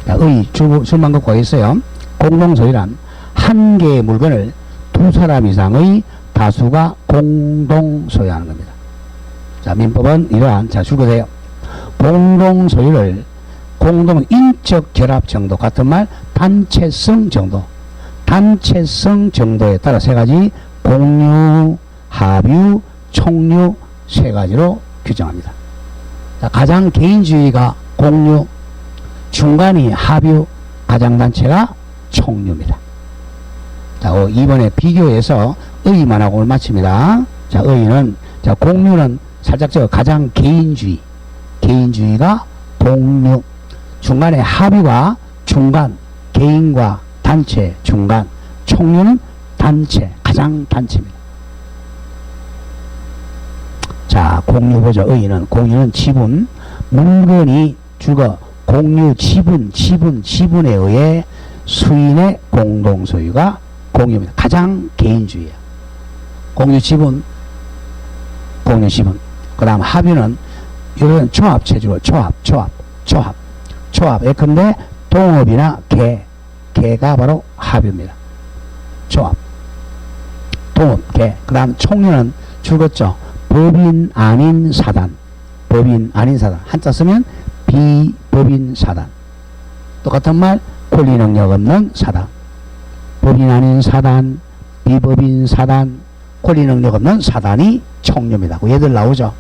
자, 줄만 걷고 가겠어요. 공동 소유란 한 개의 물건을 2사람 이상의 다수가 공동 소유하는 겁니다. 자, 민법은 이러한, 자, 줄거세요. 공동 소유를, 공동은 인적 결합 정도, 같은 말, 단체성 정도. 단체성 정도에 따라 세 가지, 공유, 합유, 총유, 세 가지로 규정합니다. 자, 가장 개인주의가 공유, 중간이 합유, 가장단체가 총유입니다. 자, 이번에 비교해서 의의만 하고 오늘 마칩니다. 자, 의의는, 자, 공유는 살짝 가장 개인주의가 공유, 중간에 합유가 중간, 개인과 단체, 중간, 총유는 단체, 가장 단체입니다. 자, 공유 보죠. 의의는, 공유는 지분, 물건이 주거, 공유 지분에 의해 수인의 공동소유가 공유입니다. 가장 개인주의야. 공유 지분. 그 다음 합유는 이런 조합체주로 조합. 예컨대 동업이나 개가 바로 합유입니다. 조합. 동업, 개. 그 다음 총유는 줄었죠. 법인 아닌 사단. 한자 쓰면 비법인 사단. 똑같은 말, 권리 능력 없는 사단. 법인 아닌 사단, 비법인 사단, 권리 능력 없는 사단이 총유입니다. 얘들 나오죠.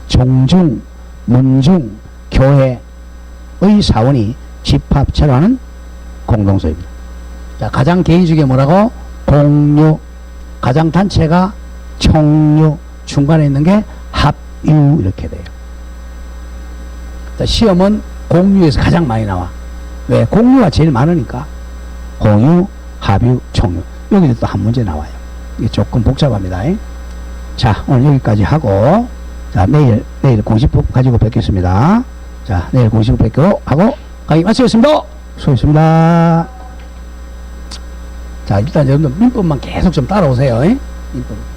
종중, 문중, 교회의 사원이 집합체로 하는 공동소유입니다. 자, 가장 개인주의가 뭐라고? 공유. 가장 단체가 총유. 중간에 있는 게 합유. 이렇게 돼요. 자, 시험은 공유에서 가장 많이 나와. 왜? 공유가 제일 많으니까. 공유, 합유, 총유. 여기도 또 한 문제 나와요. 이게 조금 복잡합니다. 자, 오늘 여기까지 하고, 자, 내일 공식법 가지고 뵙겠습니다. 자, 내일 공식법 뵙고 하고, 강의 마치겠습니다. 수고했습니다. 자, 일단 여러분들 민법만 계속 좀 따라오세요. 민법.